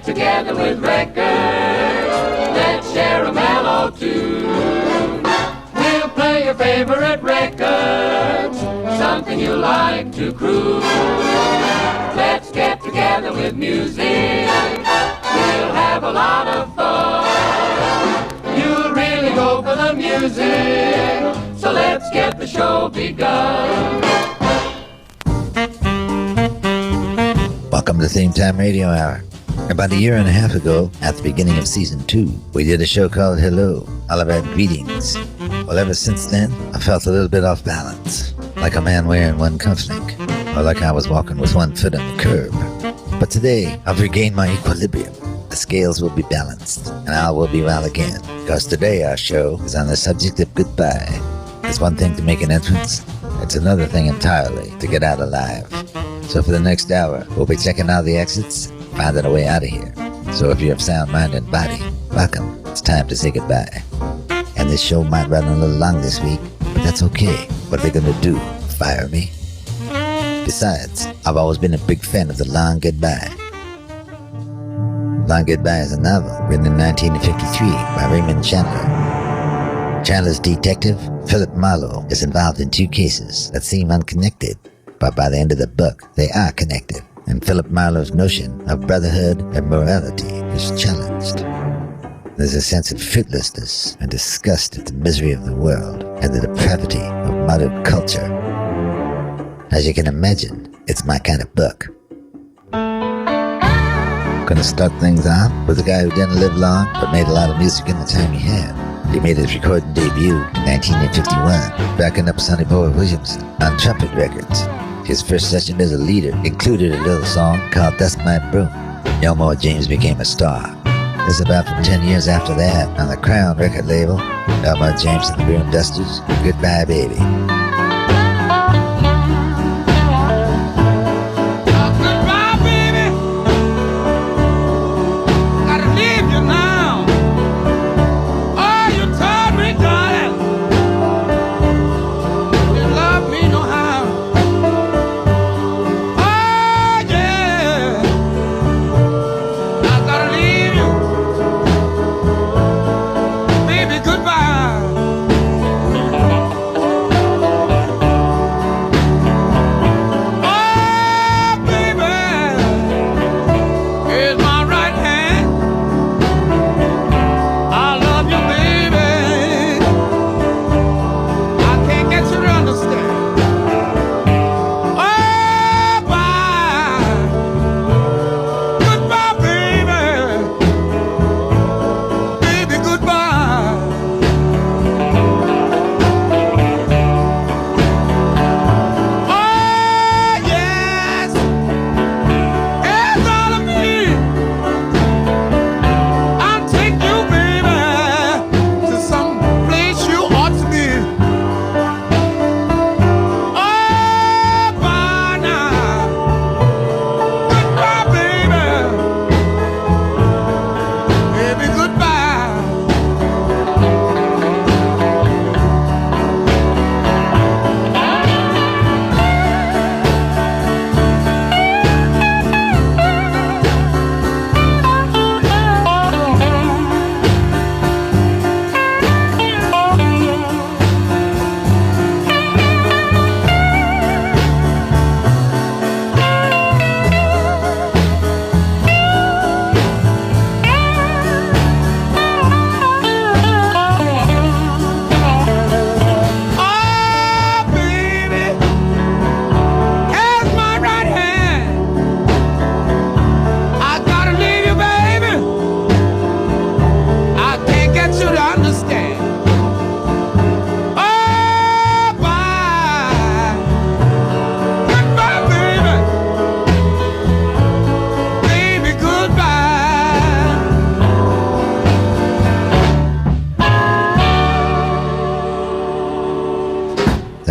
get together with records. Let's share a mellow tune. We'll play your favorite records, something you like to cruise. Let's get together with music. We'll have a lot of fun. You'll really go for the music, so let's get the show begun. Welcome to Theme Time Radio Hour. About a year and a half ago, at the beginning of Season 2, we did a show called Hello, all about greetings. Well, ever since then, I felt a little bit off balance, like a man wearing one cufflink, or like I was walking with one foot on the curb. But today, I've regained my equilibrium. The scales will be balanced, and I will be well again, because today our show is on the subject of goodbye. It's one thing to make an entrance, it's another thing entirely to get out alive. So for the next hour, we'll be checking out the exits, finding a way out of here. So if you have sound mind and body, welcome. It's time to say goodbye. And this show might run a little long this week, but that's okay. What are they gonna do? Fire me? Besides, I've always been a big fan of The Long Goodbye. Long Goodbye is a novel written in 1953 by Raymond Chandler. Chandler's detective, Philip Marlowe, is involved in two cases that seem unconnected, but by the end of the book, they are connected, and Philip Marlowe's notion of brotherhood and morality is challenged. There's a sense of fruitlessness and disgust at the misery of the world and the depravity of modern culture. As you can imagine, it's my kind of book. Gonna start things off with a guy who didn't live long, but made a lot of music in the time he had. He made his recording debut in 1951, backing up Sonny Boy Williamson on trumpet records. His first session as a leader included a little song called Dust My Broom. Elmore James became a star. This is about from 10 years after that, on the Crown record label, Elmore James and the Broom Dusters, Goodbye Baby.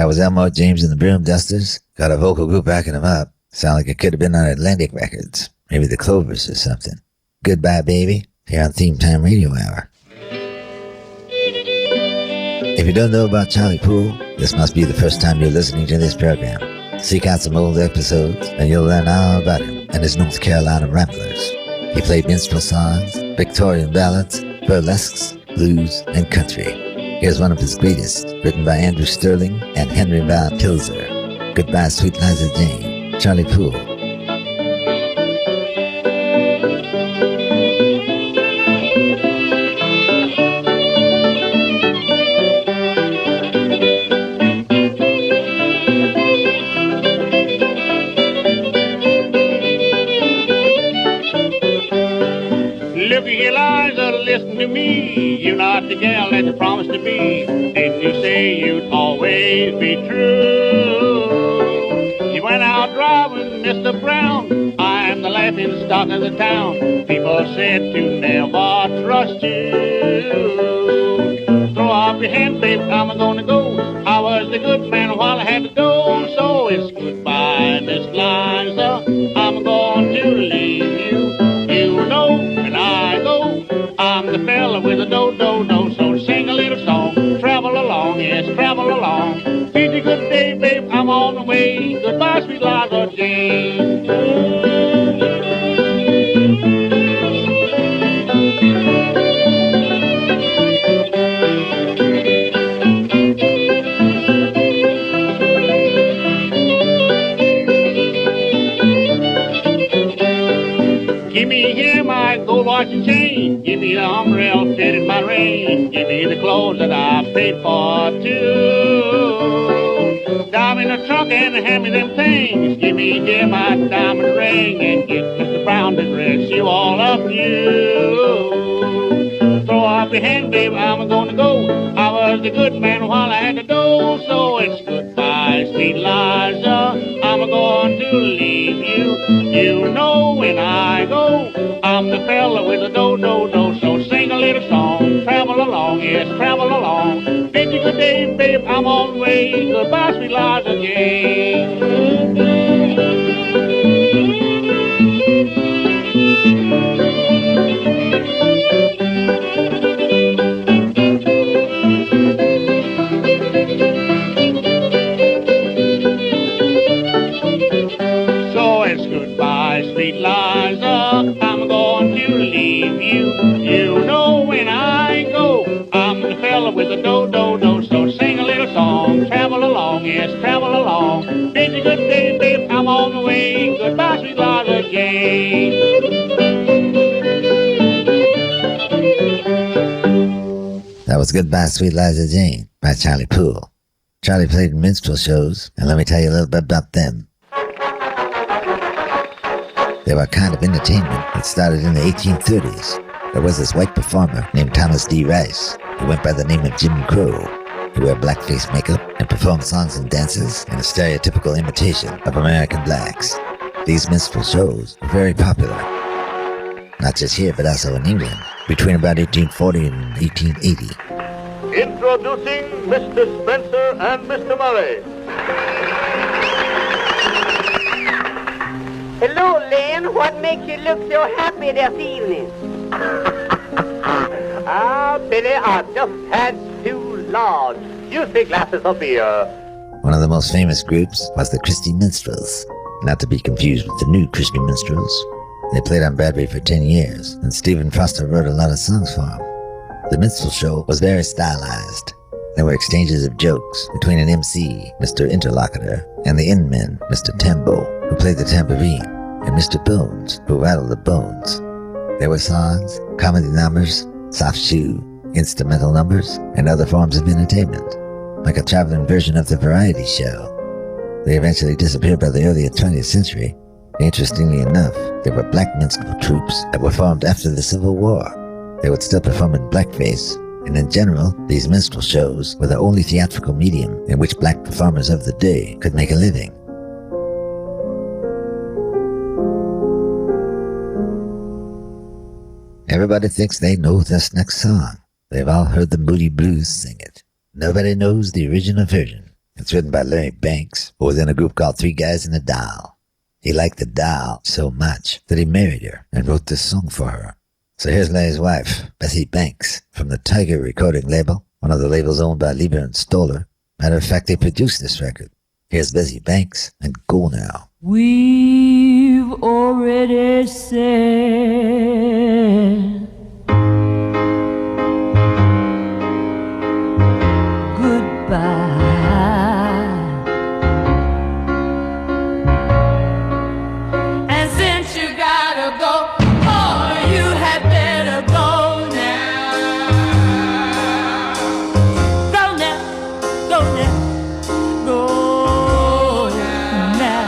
That was Elmore James and the Broom Dusters. Got a vocal group backing him up. Sound like it could have been on Atlantic Records. Maybe the Clovers or something. Goodbye, Baby, here on Theme Time Radio Hour. If you don't know about Charlie Poole, this must be the first time you're listening to this program. Seek out some old episodes and you'll learn all about him and his North Carolina Ramblers. He played minstrel songs, Victorian ballads, burlesques, blues, and country. Here's one of his greatest, written by Andrew Sterling and Henry Van Tilzer. Goodbye, Sweet Liza Jane, Charlie Poole. Look here, Liza, listen to me. You're not the gal that you promised to be. Didn't you say you'd always be true? You went out driving Mr. Brown. I'm the laughing stock of the town. People said to never trust you. Throw up your hand, babe, I'm gonna go. I was the good man while I had to go. So it's goodbye, Miss Liza. I'm going to leave you. You know, and I go. I'm the fella with a do-do-do. So sing a little song. Travel along, yes, travel along. Bid you good day, babe, I'm on the way. Goodbye, sweet Liza Jane. Give me here my gold watch and chain. Give me the umbrella fitted my rain. Give me the clothes that I paid for too. Dive in the trunk and hand me them things. Give me dear my diamond ring and get Mr. Brown to dress you all up new. Throw up your hand, babe, I'm gonna go. I was the good man while I had to do. So it's goodbye, sweet Liza. I'm going to leave you. You know when I go, I'm the fella with a do-do-do. So sing a little song, travel along, yes, travel along. Bid you good day, babe, I'm on the way. Goodbye, sweet Liza Jane. So it's goodbye, sweet Liza, I'm going to leave you. You know when I go, I'm the fella with the do-do-do. So sing a little song, travel along, yes, travel along. Bid you good day, babe, I'm on the way. Goodbye, sweet Liza Jane. That was Goodbye, Sweet Liza Jane by Charlie Poole. Charlie played in minstrel shows, and let me tell you a little bit about them. They were a kind of entertainment that started in the 1830s. There was this white performer named Thomas D. Rice, who went by the name of Jim Crow. He wore blackface makeup and performed songs and dances in a stereotypical imitation of American blacks. These minstrel shows were very popular, not just here but also in England, between about 1840 and 1880. Introducing Mr. Spencer and Mr. Murray. Hello, Lynn. What makes you look so happy this evening? Billy, I've just had 2 large, juicy glasses of beer. One of the most famous groups was the Christy Minstrels, not to be confused with the new Christy Minstrels. They played on Broadway for 10 years, and Stephen Foster wrote a lot of songs for them. The minstrel show was very stylized. There were exchanges of jokes between an MC, Mr. Interlocutor, and the Inman, Mr. Tambo, who played the tambourine, and Mr. Bones, who rattled the bones. There were songs, comedy numbers, soft shoe, instrumental numbers, and other forms of entertainment, like a traveling version of the variety show. They eventually disappeared by the early 20th century. Interestingly enough, there were black minstrel troops that were formed after the Civil War. They would still perform in blackface, and in general, these minstrel shows were the only theatrical medium in which black performers of the day could make a living. Everybody thinks they know this next song. They've all heard the Moody Blues sing it. Nobody knows the original version. It's written by Larry Banks, who was in a group called Three Guys and a Doll. He liked the doll so much that he married her and wrote this song for her. So here's Larry's wife, Bessie Banks, from the Tiger recording label, one of the labels owned by Lieber and Stoller. Matter of fact, they produced this record. Here's Bessie Banks and Go Now. We've already said to go. Oh, you had better go now. Go now, go now, go now.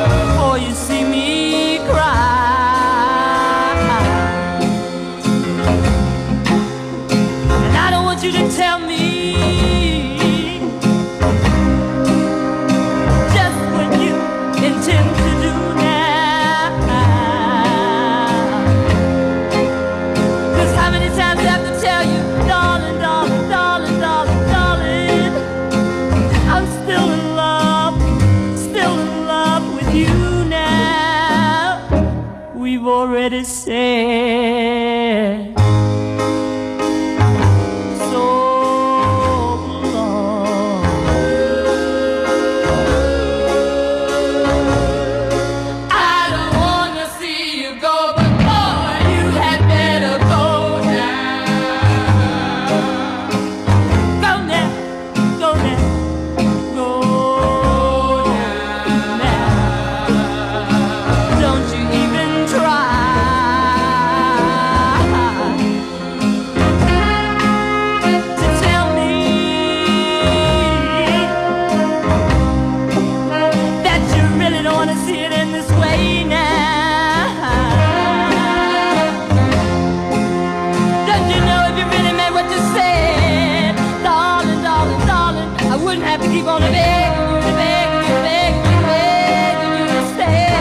Before you see me cry. And I don't want you to tell me just what you intend to do now. 'Cause how many times I have to tell you, darling, darling, darling, darling, darling, I'm still in love with you now. We've already said so long. I don't wanna see you go, but boy, you had better go now. Go now, go now, go now. Don't you even try to tell me that you really don't want to see it in this way now. Don't you know if you really meant what you said, darling, darling, darling, I wouldn't have to keep on begging you, begging you, begging you, begging you to stay.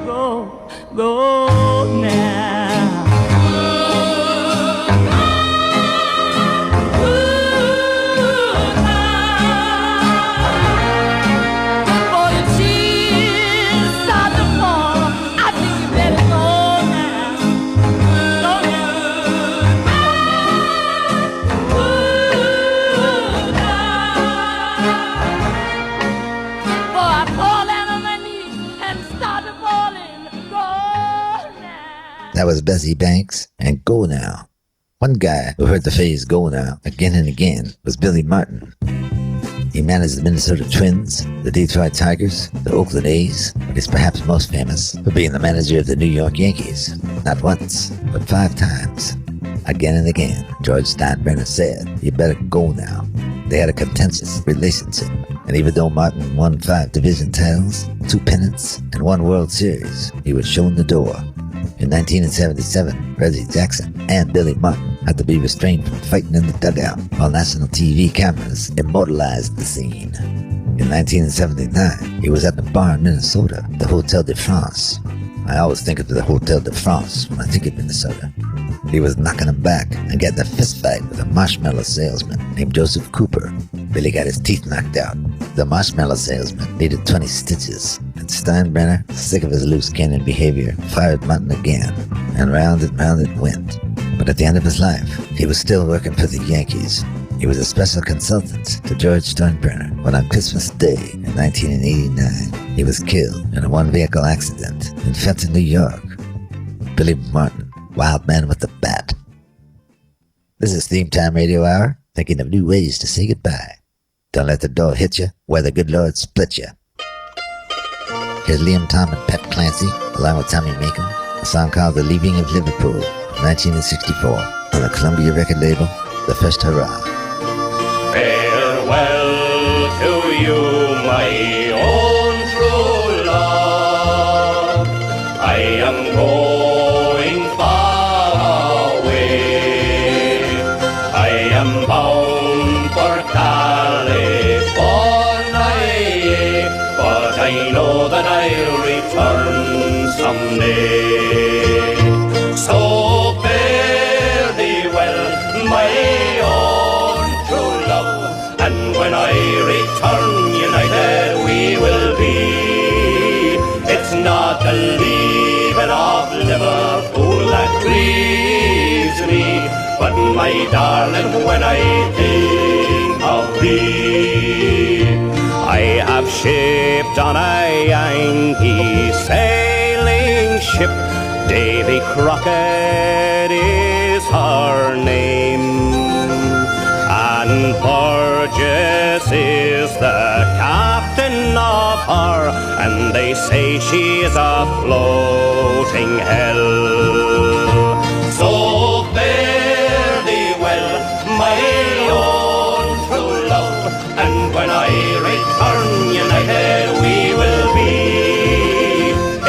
Go, go now. Before your tears start to fall, I think you better go now. Go now. Before I fall down on my knees and start to falling, go now. That was Bessie Banks and Go Now. One guy who heard the phrase Go Now again and again was Billy Martin. He managed the Minnesota Twins, the Detroit Tigers, the Oakland A's, but is perhaps most famous for being the manager of the New York Yankees. Not once, but 5 times. Again and again, George Steinbrenner said, "You better go now." They had a contentious relationship, and even though Martin won 5 division titles, 2 pennants, and 1 World Series, he was shown the door. In 1977, Reggie Jackson and Billy Martin had to be restrained from fighting in the dugout while national TV cameras immortalized the scene. In 1979, he was at the bar in Minnesota, the Hotel de France. I always think of the Hotel de France when I think of Minnesota. He was knocking him back and getting a fist fight with a marshmallow salesman named Joseph Cooper. Billy got his teeth knocked out. The marshmallow salesman needed 20 stitches, and Steinbrenner, sick of his loose cannon behavior, fired Martin again, and round it went. But at the end of his life, he was still working for the Yankees. He was a special consultant to George Steinbrenner when on Christmas Day in 1989, he was killed in a 1-vehicle accident in Fenton, New York. Billy Martin, wild man with the bat. This is Theme Time Radio Hour, thinking of new ways to say goodbye. Don't let the door hit you, where the good Lord split you. Here's Liam Tom and Pep Clancy, along with Tommy Makem, a song called The Leaving of Liverpool, 1964, on the Columbia record label, The First Hurrah. Farewell to you, my own true love. I am going far away. I am bound for California, but I know that I'll return someday. So fare thee well, my own true love, and when I return united we will be. It's not the leaving of Liverpool that grieves me, but my darling, when I think of thee. I have shipped on a Yankee sailing ship, Davy Crockett is her name, and Burgess is the captain of her, and they say she is a floating hell. So fare thee well, my own true love, and when I return united we will be.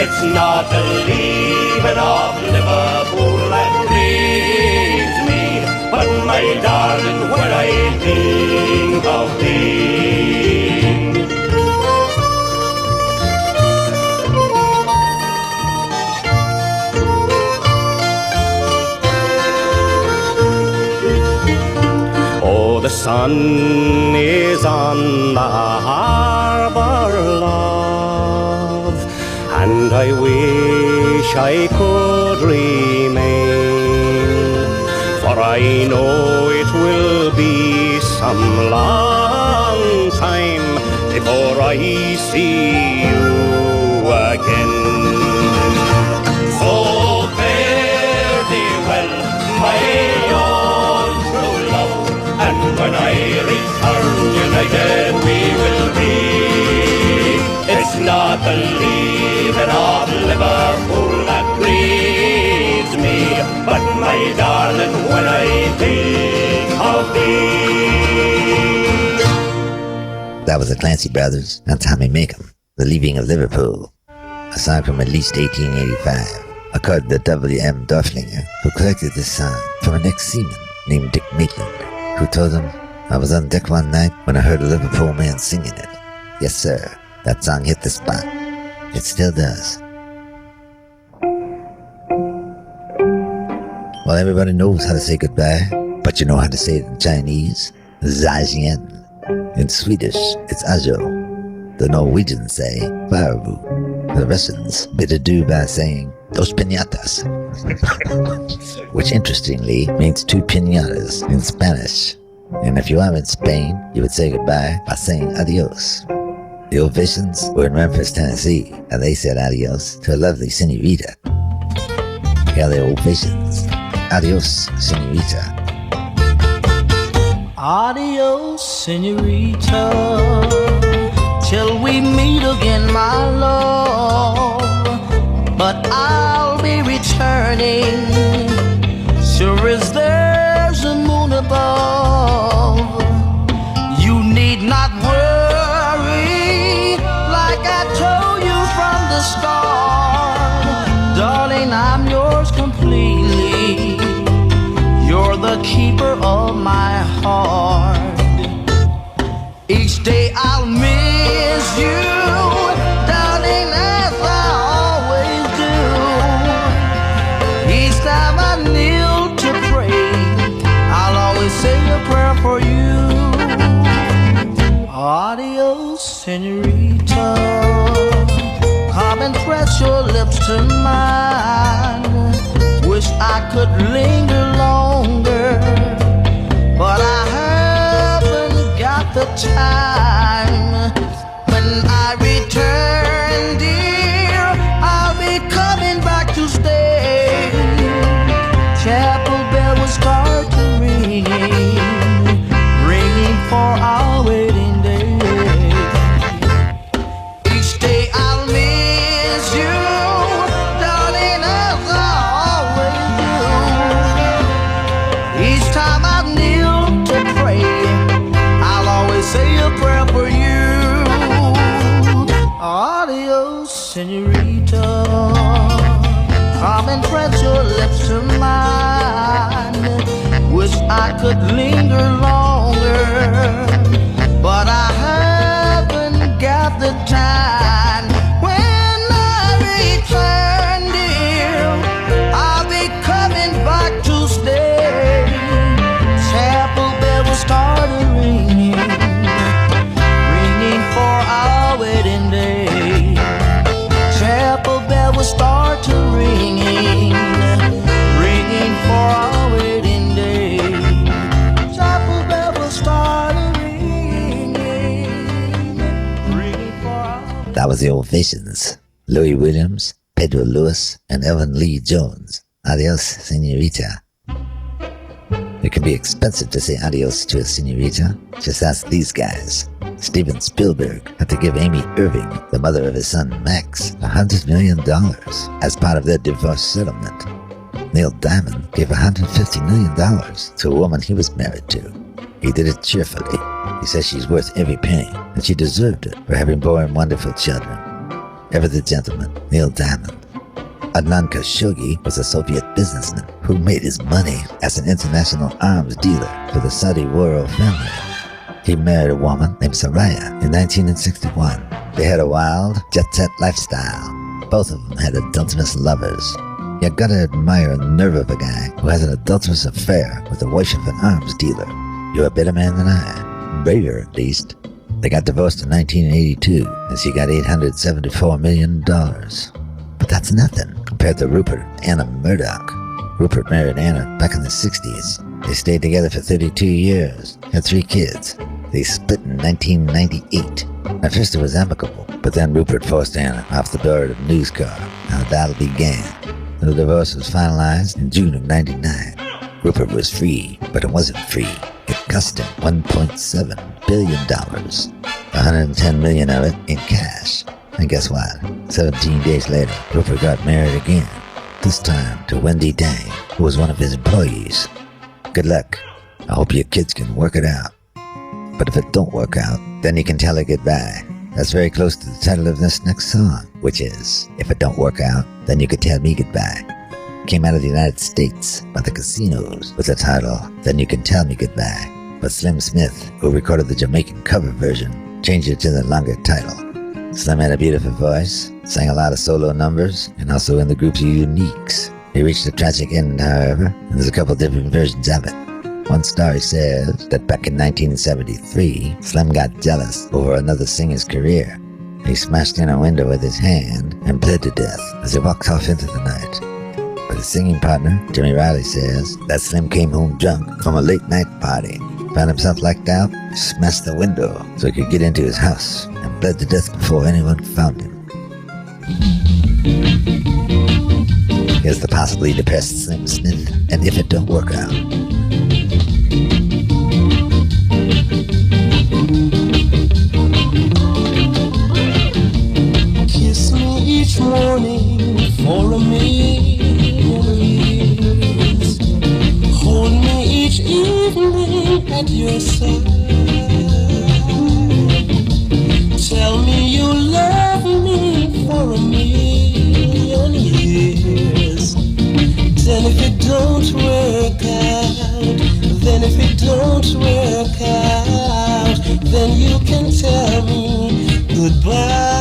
It's not the leaving of Liverpool that grieves me, but my darling, when I think of thee. Oh, the sun is on the harbour, love, and I wish I could remain, for I know it will be some long time before I see you again. So fare thee well, my own true love, and when I return united we will be. It's not the leaving of Liverpool that grieves me, but my darling, when I think of thee. That was the Clancy Brothers and Tommy Makem, The Leaving of Liverpool, a song from at least 1885, according to W.M. Dorflinger, who collected this song from an ex-seaman named Dick Maitland, who told him, "I was on deck one night when I heard a Liverpool man singing it. Yes, sir, that song hit the spot. It still does." Well, everybody knows how to say goodbye, but you know how to say it in Chinese? Zaijian. In Swedish, it's ajo. The Norwegians say farvu. The Russians bid adieu by saying dos piñatas, which interestingly means two piñatas in Spanish. And if you are in Spain, you would say goodbye by saying adios. The Ovations were in Memphis, Tennessee, and they said adios to a lovely senorita. Here are the Ovations. Adios, senorita. Adios, senorita, till we meet again, my love. But I'll be returning, sure as there's a moon above. You need not worry, like I told you from the start. Darling, I'm yours completely. You're the keeper of my heart. Each day I'll miss you, darling, as I always do. Each time I kneel to pray, I'll always say a prayer for you. Adios, senorita, come and press your lips to mine. Wish I could linger longer, but I haven't got the time. When I return, dear, I'll be coming back to stay. Chapel bell will start to ringing, ringing for our waiting day. Each day I'll miss you, darling, as I always do. Each time I kneel to pray, I'll always say a prayer for you. Adios, senorita, come and press your lips to mine. Wish I could linger longer, but I haven't got the time. When I return, dear, I'll be coming back to stay. Chapel bell will start ringing, ringing for our wedding day. Chapel bell will start to ringing, ringing for our wedding day. Chapel bell will start ringing, ringing for our... That was the Ovations. Louis Williams, Pedro Lewis, and Elvin Lee Jones. Adios, senorita. It can be expensive to say adios to a senorita. Just ask these guys. Steven Spielberg had to give Amy Irving, the mother of his son Max, $100 million as part of their divorce settlement. Neil Diamond gave $150 million to a woman he was married to. He did it cheerfully. He says she's worth every penny, and she deserved it for having borne wonderful children. Ever the gentleman, Neil Diamond. Adnan Khashoggi was a Soviet businessman who made his money as an international arms dealer for the Saudi royal family. He married a woman named Saraya in 1961. They had a wild, jet-set lifestyle. Both of them had adulterous lovers. You gotta admire the nerve of a guy who has an adulterous affair with the wife of an arms dealer. You're a better man than I. Braver, at least. They got divorced in 1982, and she got $874 million. But that's nothing compared to Rupert and Anna Murdoch. Rupert married Anna back in the 60s. They stayed together for 32 years, had 3 kids. They split in 1998. At first it was amicable, but then Rupert forced Anna off the door of a news car, and the battle began. The divorce was finalized in June of 99. Rupert was free, but it wasn't free. It cost him $1.7 billion, $110 million of it in cash. And guess what? 17 days later, Rupert got married again, this time to Wendy Dang, who was one of his employees. Good luck. I hope your kids can work it out. But if it don't work out, then you can tell her goodbye. That's very close to the title of this next song, which is, If It Don't Work Out, Then You Could Tell Me Goodbye. Came out of the United States by the Casinos with the title, Then You Can Tell Me Goodbye. But Slim Smith, who recorded the Jamaican cover version, changed it to the longer title. Slim had a beautiful voice, sang a lot of solo numbers, and also in the group's Uniques. He reached a tragic end, however, and there's a couple different versions of it. One story says that back in 1973, Slim got jealous over another singer's career. He smashed in a window with his hand and bled to death as he walked off into the night. But his singing partner, Jimmy Riley, says that Slim came home drunk from a late-night party, found himself locked out, smashed the window so he could get into his house, and bled to death before anyone found him. Here's the possibly depressed Slim Smith, and If It Don't Work Out. Kiss me each morning for a million years. Hold me each evening at your side. Tell me you love me for a million years. Then if it don't work out, then if it don't work out, then you can tell me goodbye.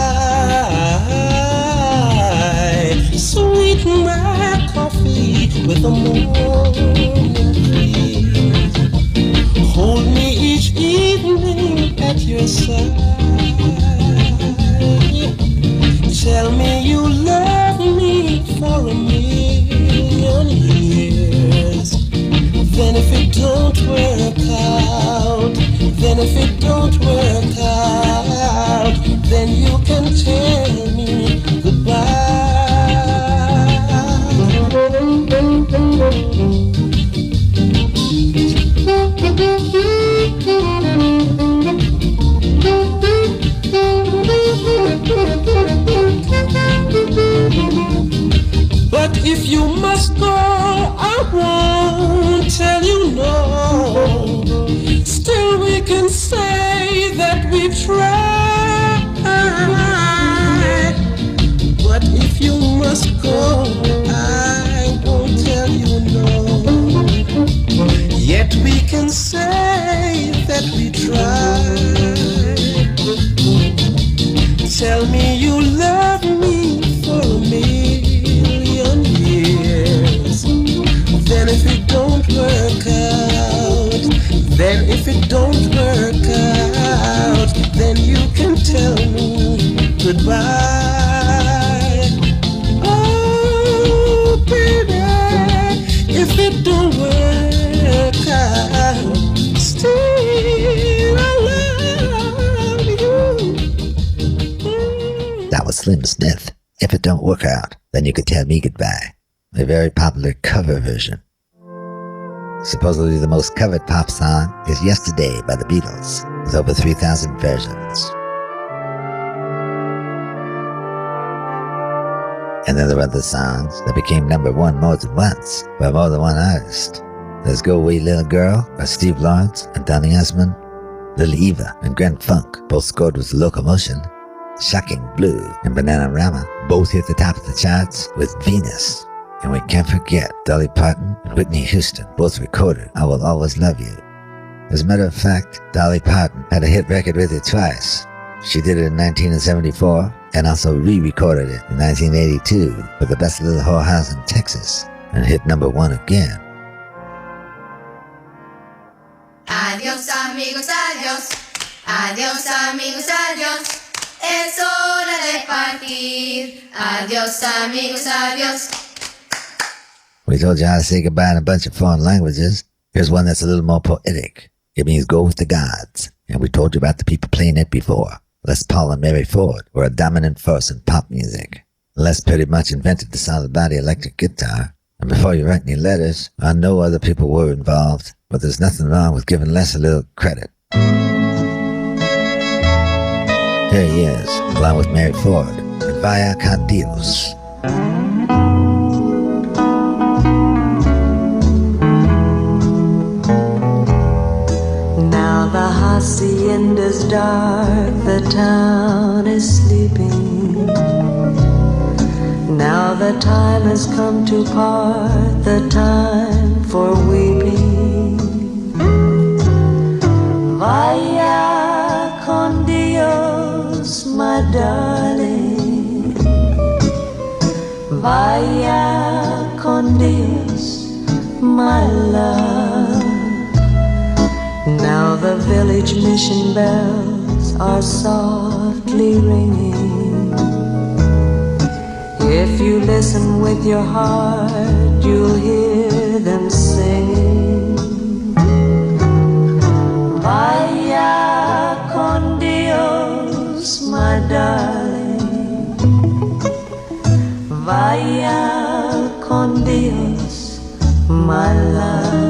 Sweeten my coffee with a morning breeze. Hold me each evening at your side. Tell me you love me for a million years. Then if it don't work out, then if it don't work out, then you can tell me goodbye. But if you must go, I won't tell you no. Still we can say that we tried. But if you must go, I won't tell you no. Yet we can say that we tried. Tell me you love me for a million years. Then if it don't work out, then if it don't work out, then you can tell me goodbye. Oh, baby, if it don't work out, still I love you. That was Slim Smith. If It Don't Work Out, Then You Could Tell Me Goodbye. A very popular cover version. Supposedly the most covered pop song is Yesterday by the Beatles, with over 3,000 versions. And then there are other songs that became number one more than once by more than one artist. There's Go Away Little Girl by Steve Lawrence and Donny Osmond. Little Eva and Grand Funk both scored with Locomotion. Shocking Blue and Bananarama both hit the top of the charts with Venus. And we can't forget Dolly Parton and Whitney Houston both recorded I Will Always Love You. As a matter of fact, Dolly Parton had a hit record with it twice. She did it in 1974 and also re-recorded it in 1982 for the Best Little Whorehouse in Texas and hit number one again. Adiós amigos, adiós. Adiós amigos, adiós. Es hora de partir. Adiós amigos, adiós. We told you how to say goodbye in a bunch of foreign languages. Here's one that's a little more poetic. It means go with the gods. And we told you about the people playing it before. Les Paul and Mary Ford were a dominant force in pop music. Les pretty much invented the solid body electric guitar. And before you write any letters, I know other people were involved, but there's nothing wrong with giving Les a little credit. Here he is, along with Mary Ford, and Vaya con Dios. Now the hacienda's dark, the town is sleeping. Now the time has come to part, the time for weeping. Vaya con Dios, my darling. Vaya con Dios, my love. Now the village mission bells are softly ringing. If you listen with your heart, you'll hear them singing. Vaya con Dios, my darling. Vaya con Dios, my love.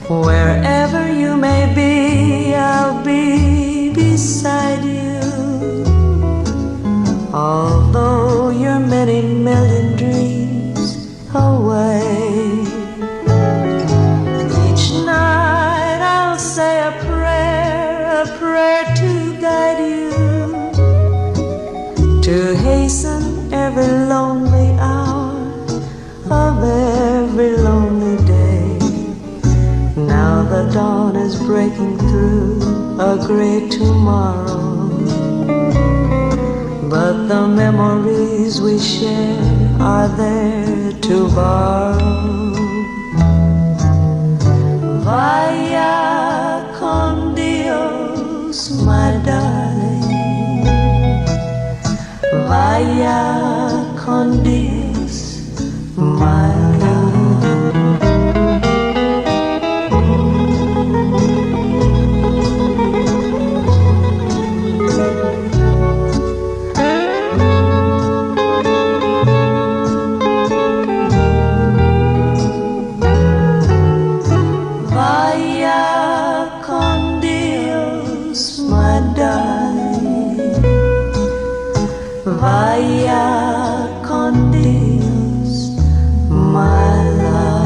Wherever you may be, I'll be beside you. Although you're many million dreams away, each night I'll say a prayer to guide you, to hasten every lonely hour of every lonely day. Now the dawn is breaking through a great tomorrow, but the memories we share are there to borrow. Vaya con Dios, my darling. Vaya con Dios, my love. Vaya con Dios, my love.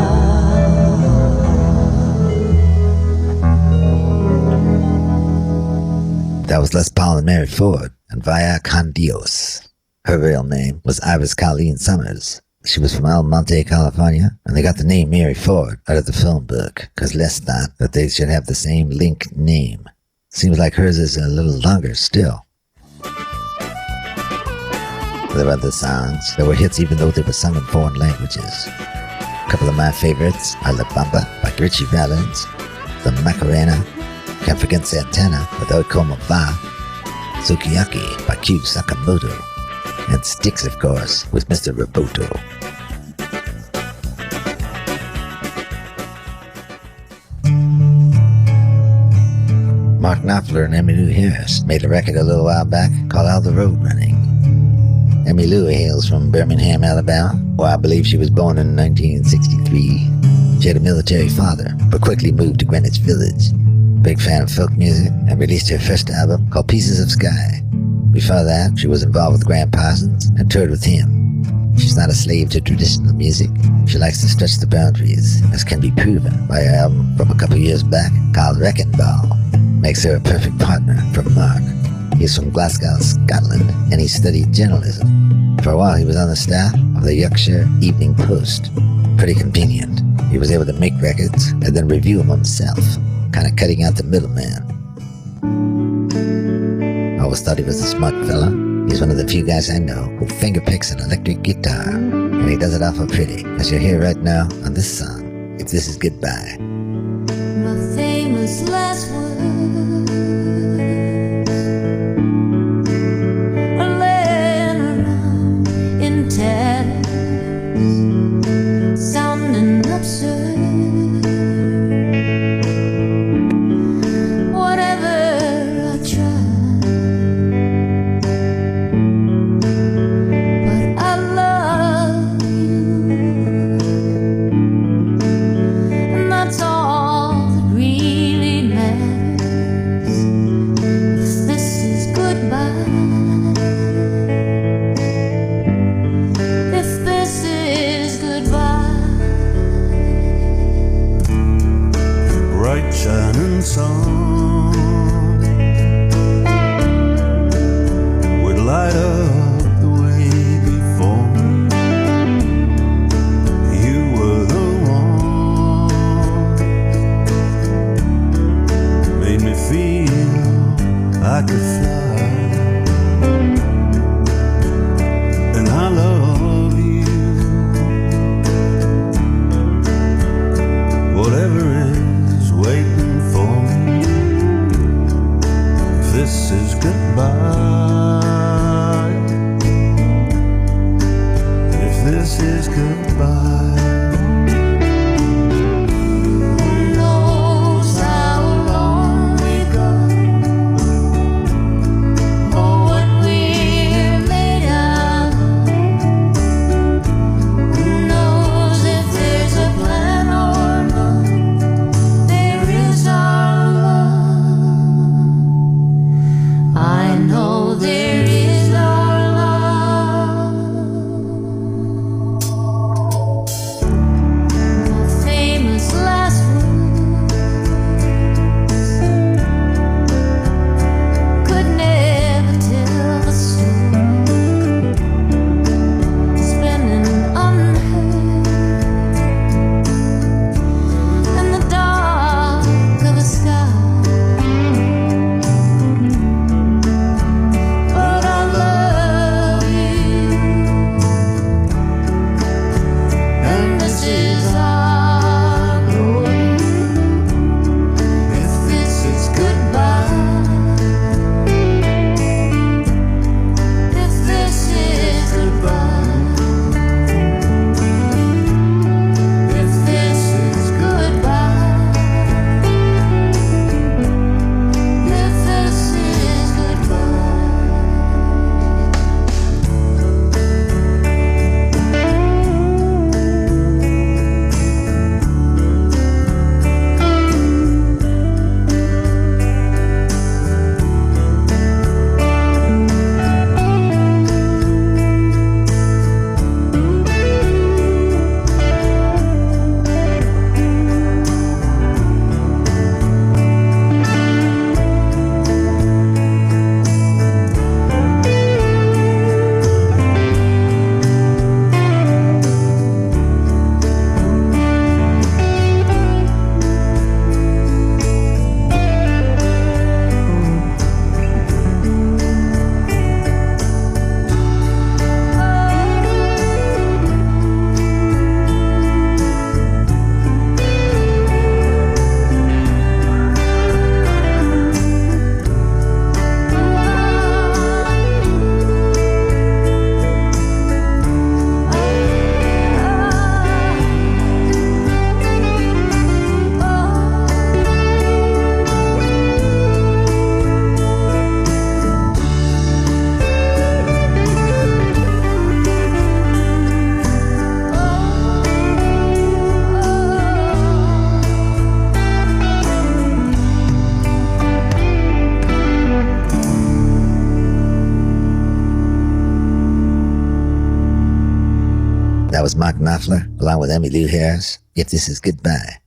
That was Les Paul and Mary Ford, and Vaya con Dios. Her real name was Iris Colleen Summers. She was from El Monte, California, and they got the name Mary Ford out of the phone book, because Les thought that they should have the same linked name. Seems like hers is a little longer still. There are other songs that were hits even though they were sung in foreign languages. A couple of my favorites are La Bamba by Richie Valens, The Macarena, Can't Forget Santana without Como Va, Sukiyaki by Q Sakamoto, and Sticks, of course, with Mr. Roboto. Mark Knopfler and Emmylou Harris made a record a little while back called All the Road Running. Emmy Lou hails from Birmingham, Alabama, where I believe she was born in 1963. She had a military father, but quickly moved to Greenwich Village. Big fan of folk music, and released her first album called Pieces of Sky. Before that, she was involved with Graham Parsons and toured with him. She's not a slave to traditional music. She likes to stretch the boundaries, as can be proven by her album from a couple years back called Wrecking Ball. Makes her a perfect partner for Mark. He's from Glasgow, Scotland, and he studied journalism. For a while, he was on the staff of the Yorkshire Evening Post. Pretty convenient. He was able to make records and then review them himself, kind of cutting out the middleman. I always thought he was a smart fella. He's one of the few guys I know who fingerpicks an electric guitar, and he does it awful pretty, as you'll hear right now on this song, If This Is Goodbye. My famous last words are laying around in tatters, sounding absurd. Whatever I try, but I love you, and that's all that really matters. If this is goodbye, if this is goodbye. Bright shining sun would light up the way before. You were the one made me feel I could fly, and I love you. Whatever is waiting for me, if this is goodbye, if this is goodbye. Who knows how long we go, or what we're made of? Who knows if there's a plan or not? There is our love. I know there is our love. That was Mark Knopfler, along with Emmylou Harris. If This Is Goodbye.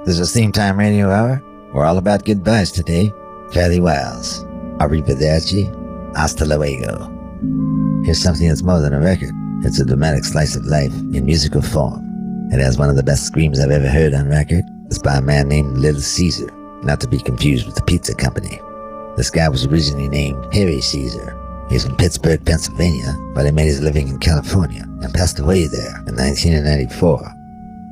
This is Theme Time Radio Hour. We're all about goodbyes today. Fairly Wiles. Arrivederci. Hasta luego. Here's something that's more than a record. It's a dramatic slice of life in musical form. It has one of the best screams I've ever heard on record. It's by a man named Little Caesar, not to be confused with the pizza company. This guy was originally named Harry Caesar. He's from Pittsburgh, Pennsylvania, but he made his living in California and passed away there in 1994.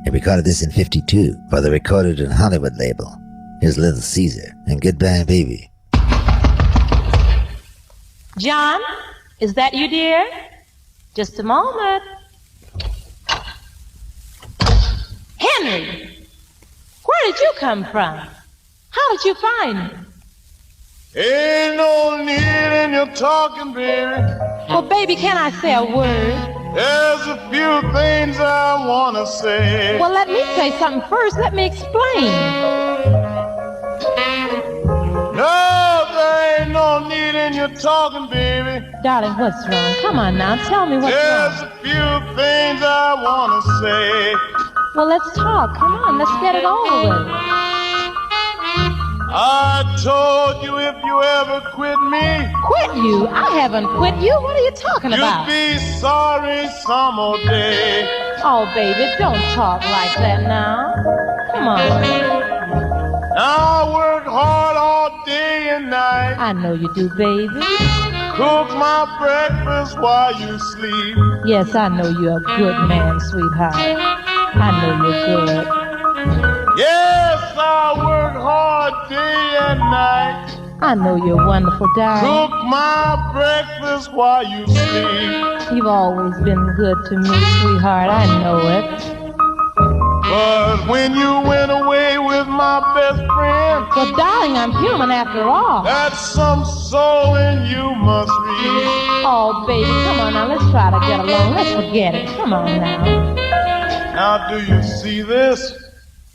He recorded this in 52 for the Recorded in Hollywood label. Here's Little Caesar and Goodbye Baby. John, is that you, dear? Just a moment. Henry, where did you come from? How did you find me? Ain't no need in your talking, baby. Well, baby, can I say a word? There's a few things I wanna say. Well, let me say something first. Let me explain. No, there ain't no need in your talking, baby. Darling, what's wrong? Come on now, tell me what's There's wrong. a few things I wanna say. Well, let's talk. Come on, let's get it over with. I told you if you ever quit me. Quit you? I haven't quit you. What are you talking about? You'd be sorry some more day. Oh, baby, don't talk like that now. Come on. I work hard all day and night. I know you do, baby. Cook my breakfast while you sleep. Yes, I know you're a good man, sweetheart. I know you're good. Yes, I work hard day and night. I know you're wonderful, darling. Cook my breakfast while you sleep. You've always been good to me, sweetheart. I know it. But when you went away with my best friend, But, darling, I'm human after all. that's some soul in you must read. Oh, baby, come on now. Let's try to get along. Let's forget it. Come on now. Now do you see this?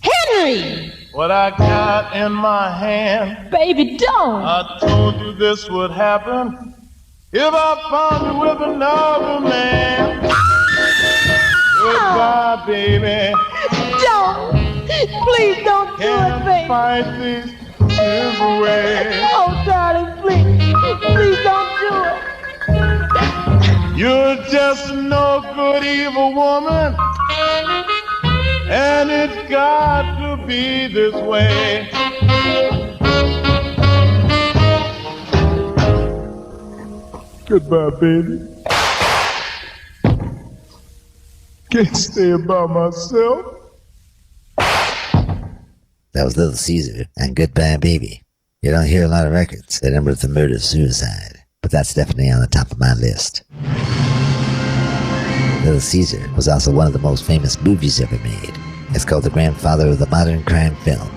Henry! What I got in my hand? Baby, don't. I told you this would happen if I found you with another man. Goodbye, baby. Don't. Please don't do it, Can't baby. fight these tears away. Oh, darling, please. Please don't do it. You're just a no good evil woman, and it's got to be this way. Goodbye, baby. Can't stay by myself. That was Little Caesar and Goodbye Baby. You don't hear a lot of records that end with a murder-suicide, but that's definitely on the top of my list. Little Caesar was also one of the most famous movies ever made. It's called The Grandfather of the Modern Crime Film.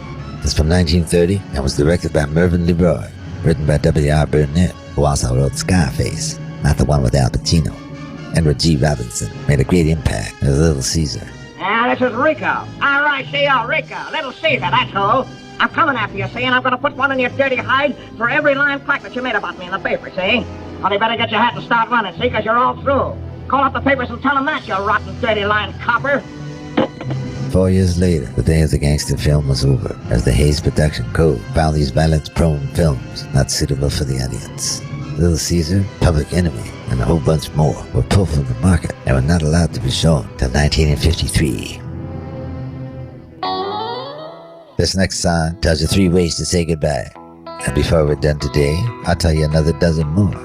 It's from 1930 and was directed by Mervyn LeRoy, written by W.R. Burnett, who also wrote Scarface, not the one with Al Pacino. Edward G. Robinson made a great impact as Little Caesar. Now, this is Rico. All right, see you, Rico. Little Caesar, that's who. I'm coming after you, see, and I'm going to put one in your dirty hide for every lying crack that you made about me in the paper, see? Well, you better get your hat and start running, see, because you're all through. Call up the papers and tell them that, you rotten, dirty, lying copper. 4 years later, the day of the gangster film was over, as the Hayes Production Code found these violence-prone films not suitable for the audience. Little Caesar, Public Enemy, and a whole bunch more were pulled from the market and were not allowed to be shown till 1953. This next song tells you 3 ways to say goodbye. And before we're done today, I'll tell you another dozen more.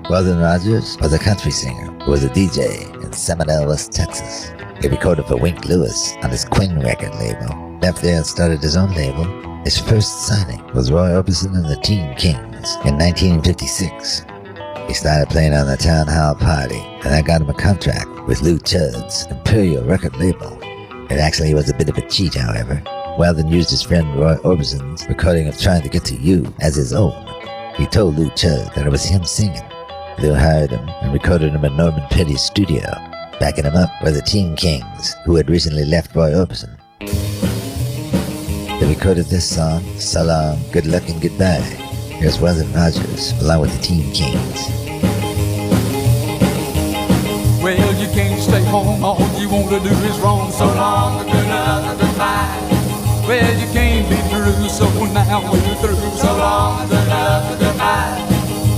Weldon Rogers was a country singer who was a DJ in Seminole, West Texas. He recorded for Wink Lewis on his Quinn record label. Left there and started his own label. His first signing was Roy Orbison and the Teen Kings in 1956. He started playing on the Town Hall Party, and that got him a contract with Lou Chudd's Imperial record label. It actually was a bit of a cheat, however. Weldon used his friend Roy Orbison's recording of Trying to Get to You as his own. He told Lou Chudd that it was him singing. Lou hired him and recorded him in Norman Petty's studio. Backing him up were the Teen Kings, who had recently left Roy Orbison. They recorded this song, So Long, Good Luck and Goodbye. Here's Weldon Rogers, along with the Teen Kings. Well, you can't stay home home, all you want to do is wrong. So long, good luck, and goodbye. Well, you can't be through, so now we're through. So long, good luck, and goodbye.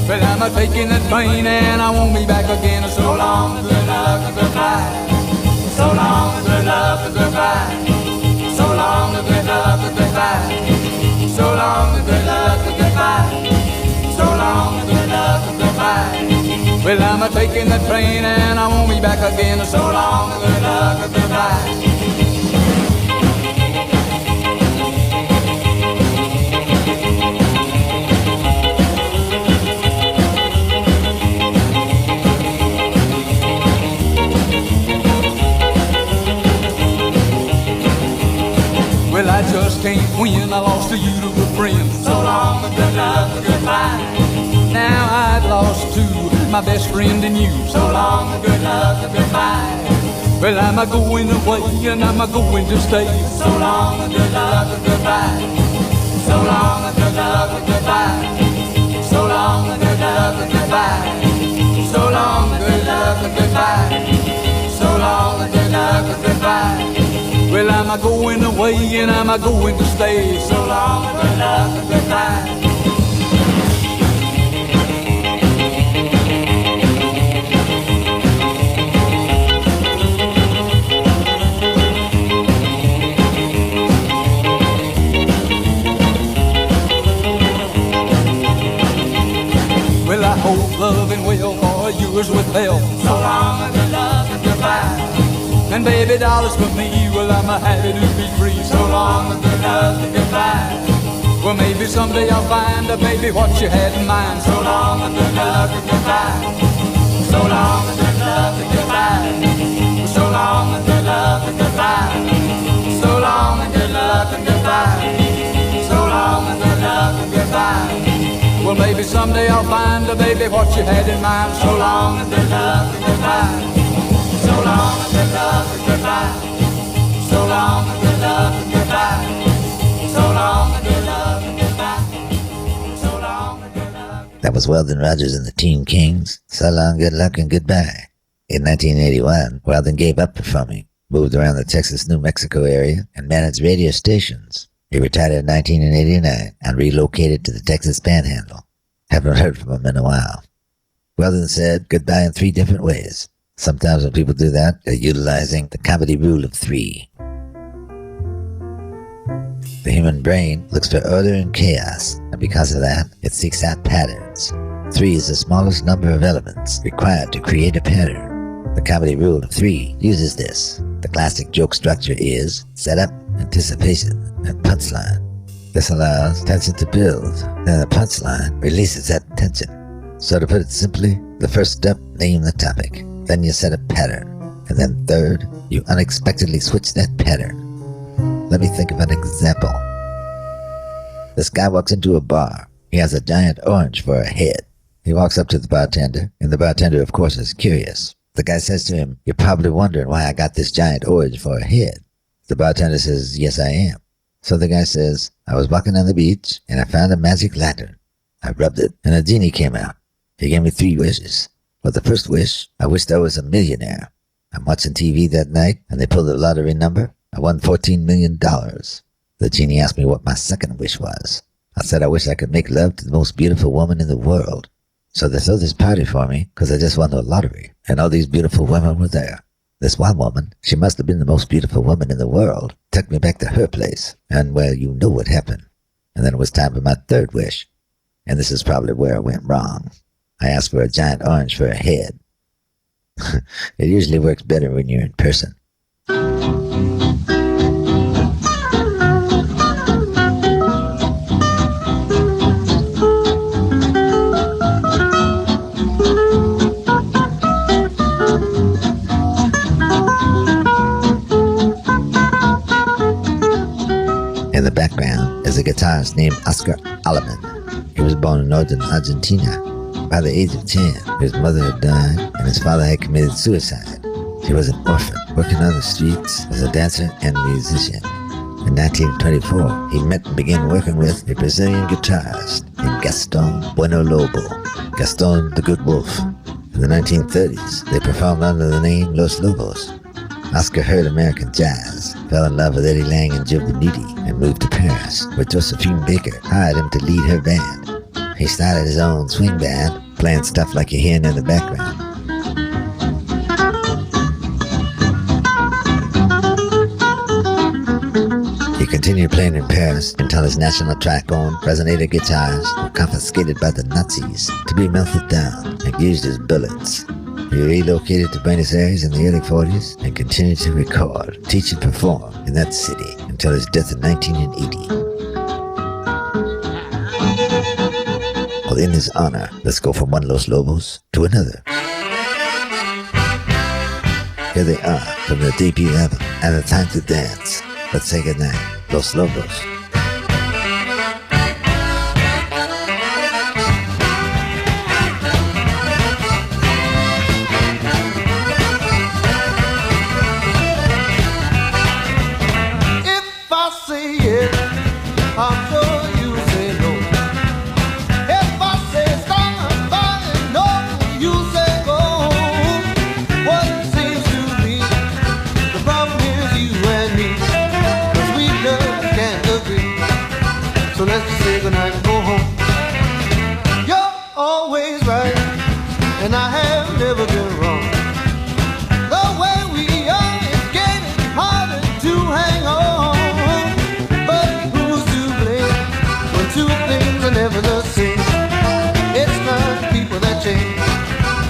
Well, I'm taking the train and I won't be back again. So long, good luck, and goodbye. So long, good luck, and goodbye. So long, good luck, and goodbye. So long, good luck, and goodbye. So long, good luck, and goodbye. Well, I'm taking the train and I won't be back again. So long, good luck, and goodbye. Well, I just can't win. I lost to you to a friend. So long, good luck, goodbye. Now I've lost to my best friend and you. So long, good luck, goodbye. Well, I'm a going away and I'm a going to stay. So long, good luck, goodbye. So long, good luck, goodbye. So long, good luck, goodbye. So long, good luck, goodbye. So long, good luck, goodbye. Well, I'm a going away and I'm a going to stay. So long, good luck, goodbye. Well, I hope love and well for yours with hell. So long, good luck, goodbye. And baby dollars for me, well, I'm happy to be free. So long, good luck, goodbye. Well, maybe someday I'll find a baby what you had in mind. So long, good luck, goodbye. So long, good luck, goodbye. So long, good luck, goodbye. So long, good luck, goodbye. So long, good luck, goodbye. Well, maybe someday I'll find a baby what you had in mind. So long, good luck, goodbye. So long, good luck, goodbye. So long, good luck, goodbye. So long, good luck, goodbye. So long, good luck. That was Weldon Rogers and the Teen Kings. So long, good luck, and goodbye. In 1981, Weldon gave up performing, moved around the Texas-New Mexico area, and managed radio stations. He retired in 1989 and relocated to the Texas Panhandle. Haven't heard from him in a while. Weldon said goodbye in 3 different ways. Sometimes when people do that, they're utilizing the comedy rule of 3. The human brain looks for order and chaos, and because of that, it seeks out patterns. 3 is the smallest number of elements required to create a pattern. The comedy rule of 3 uses this. The classic joke structure is setup, anticipation, and punchline. This allows tension to build, then the punchline releases that tension. So to put it simply, the first step, name the topic. Then you set a pattern. And then third, you unexpectedly switch that pattern. Let me think of an example. This guy walks into a bar. He has a giant orange for a head. He walks up to the bartender, and the bartender, of course, is curious. The guy says to him, "You're probably wondering why I got this giant orange for a head." The bartender says, "Yes, I am." So the guy says, "I was walking on the beach, and I found a magic lantern. I rubbed it, and a genie came out. He gave me 3 wishes. For the first wish, I wished I was a millionaire. I'm watching TV that night, and they pulled the lottery number. I won $14 million. The genie asked me what my second wish was. I said I wish I could make love to the most beautiful woman in the world. So they threw this party for me because I just won the lottery, and all these beautiful women were there. This one woman, she must have been the most beautiful woman in the world, took me back to her place, and, well, you know what happened. And then it was time for my third wish. And this is probably where I went wrong. I asked for a giant orange for a head. It usually works better when you're in person. In the background is a guitarist named Oscar Aleman. He was born in northern Argentina. By the age of 10, his mother had died and his father had committed suicide. He was an orphan, working on the streets as a dancer and musician. In 1924, he met and began working with a Brazilian guitarist named Gaston Bueno Lobo, Gaston the Good Wolf. In the 1930s, they performed under the name Los Lobos. Oscar heard American jazz, fell in love with Eddie Lang and Joe Benuti, and moved to Paris, where Josephine Baker hired him to lead her band. He started his own swing band, playing stuff like you're hearing in the background. He continued playing in Paris until his national track-owned resonator guitars were confiscated by the Nazis to be melted down and used as bullets. He relocated to Buenos Aires in the early 40s and continued to record, teach, and perform in that city until his death in 1980. Well, in his honor, let's go from one Los Lobos to another. Here they are from their debut album, and the time to dance. Let's say goodnight, Los Lobos.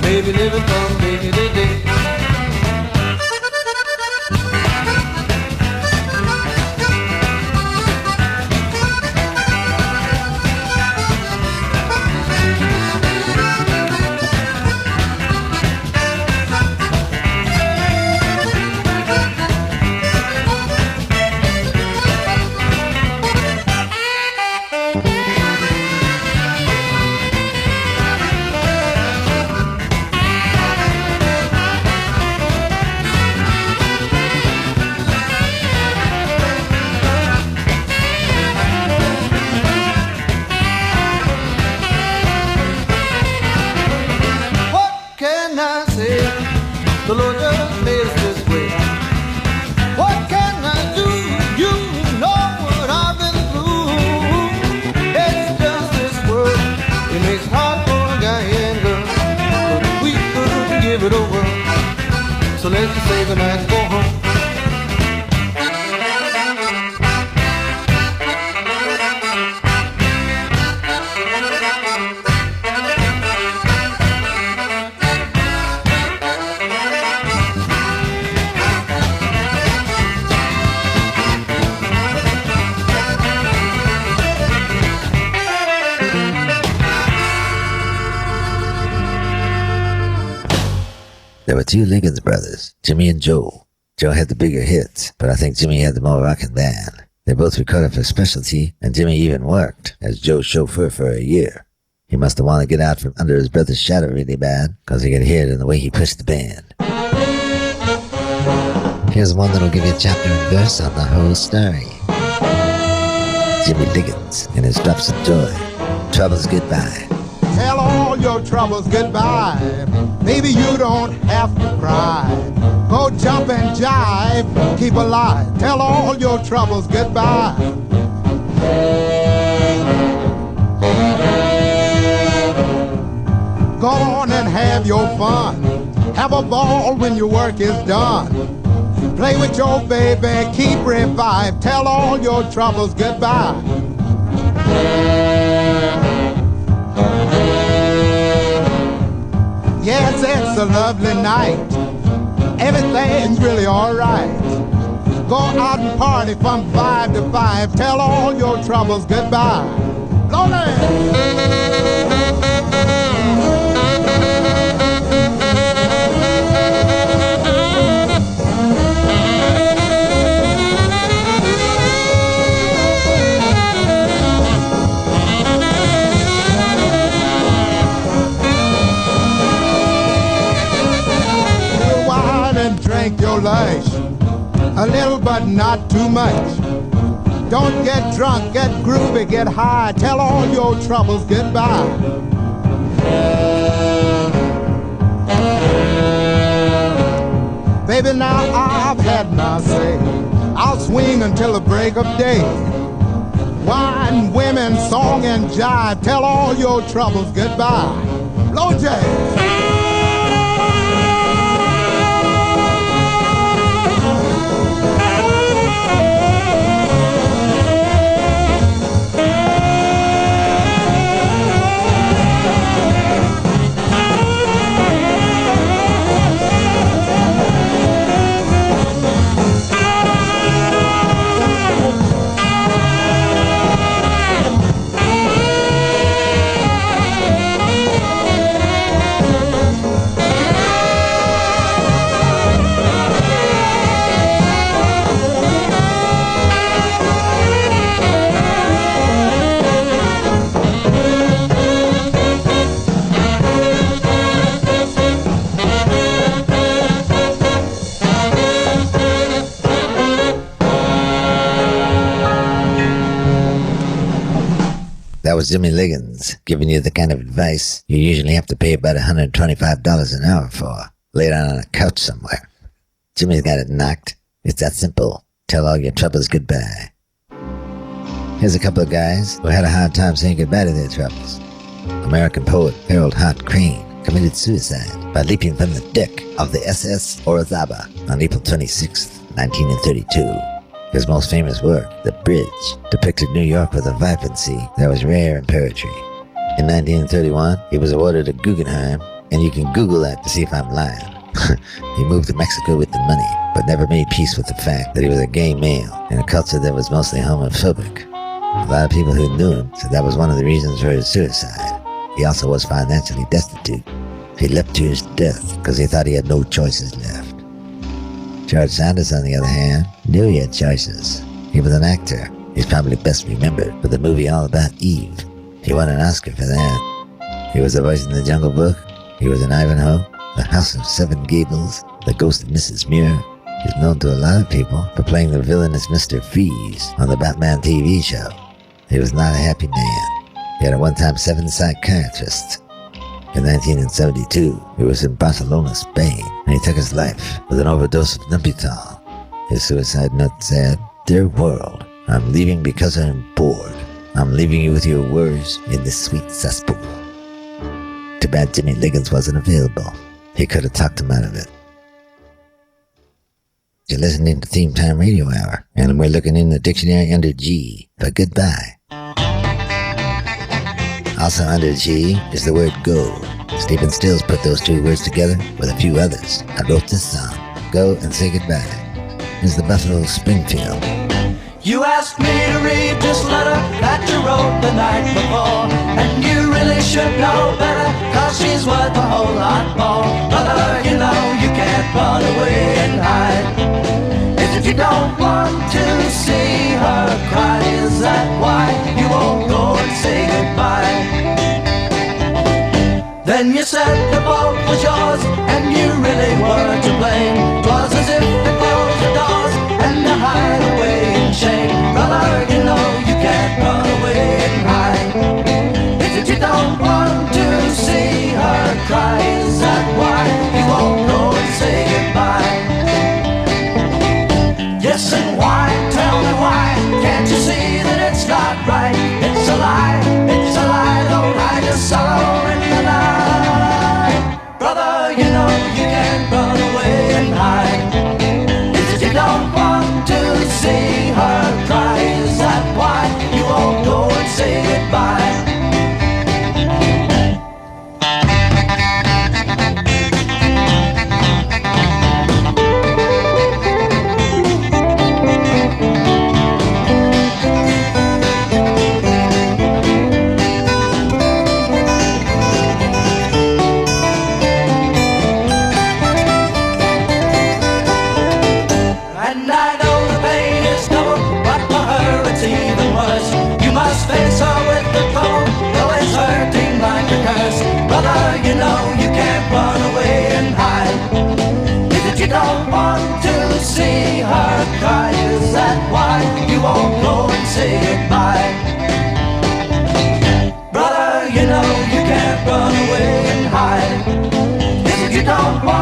Baby, living from day to day. The Lord just made us this way. What can I do? You know what I've been through. It's just this world. It makes it hard for a guy and girl. But we couldn't give it over. So let's just say goodnight and go home. There were two Liggins brothers, Jimmy and Joe. Joe had the bigger hits, but I think Jimmy had the more rockin' band. They both recorded for Specialty, and Jimmy even worked as Joe's chauffeur for a year. He must have wanted to get out from under his brother's shadow really bad, because he could hear it in the way he pushed the band. Here's one that'll give you a chapter and verse on the whole story. Jimmy Liggins and his Drops of Joy. Troubles Goodbye. Tell all your troubles goodbye. Maybe you don't have to cry. Go jump and jive, keep alive. Tell all your troubles goodbye. Go on and have your fun. Have a ball when your work is done. Play with your baby, keep revived. Tell all your troubles goodbye. Yes, it's a lovely night. Everything's really alright. Go out and party from 5 to 5. Tell all your troubles goodbye. Drink your lunch, a little but not too much. Don't get drunk, get groovy, get high. Tell all your troubles goodbye. Baby, now I've had my say. I'll swing until the break of day. Wine, women, song, and jive. Tell all your troubles goodbye. Blow jazz. That was Jimmy Liggins giving you the kind of advice you usually have to pay about $125 an hour for, laid out on a couch somewhere. Jimmy's got it knocked. It's that simple. Tell all your troubles goodbye. Here's a couple of guys who had a hard time saying goodbye to their troubles. American poet Harold Hart Crane committed suicide by leaping from the deck of the SS Orizaba on April 26, 1932. His most famous work, The Bridge, depicted New York with a vibrancy that was rare in poetry. In 1931, he was awarded a Guggenheim, and you can Google that to see if I'm lying. He moved to Mexico with the money, but never made peace with the fact that he was a gay male in a culture that was mostly homophobic. A lot of people who knew him said that was one of the reasons for his suicide. He also was financially destitute. He leapt to his death because he thought he had no choices left. George Sanders, on the other hand, knew he had choices. He was an actor. He's probably best remembered for the movie All About Eve. He won an Oscar for that. He was the voice in The Jungle Book. He was in Ivanhoe, The House of Seven Gables, The Ghost of Mrs. Muir. He's known to a lot of people for playing the villainous Mr. Freeze on the Batman TV show. He was not a happy man. He had at one time 7 psychiatrists. In 1972, he was in Barcelona, Spain, and he took his life with an overdose of Numbutal. His suicide note said, "Dear world, I'm leaving because I'm bored. I'm leaving you with your words in this sweet cesspool." Too bad Jimmy Liggins wasn't available. He could have talked him out of it. You're listening to Theme Time Radio Hour, and we're looking in the dictionary under G for goodbye. Also under G is the word go. Stephen Stills put those two words together with a few others. I wrote this song, Go and Say Goodbye. Here's the Buffalo Springfield. You asked me to read this letter that you wrote the night before, and you really should know better, cause she's worth a whole lot more. Brother, you know you can't run away and hide. If you don't want to see her cry, is that why you won't go and say goodbye? Then you said the fault was yours, and you really were to blame. 'Twas as if they closed the doors and to hide away in shame. Brother, you know you can't run away and hide. If you don't want to see her cry, is that why you won't go and say goodbye? Yes, and why? Tell me why? Can't you see that it's not right? It's a lie, don't hide your sorrow in the night. Brother, you know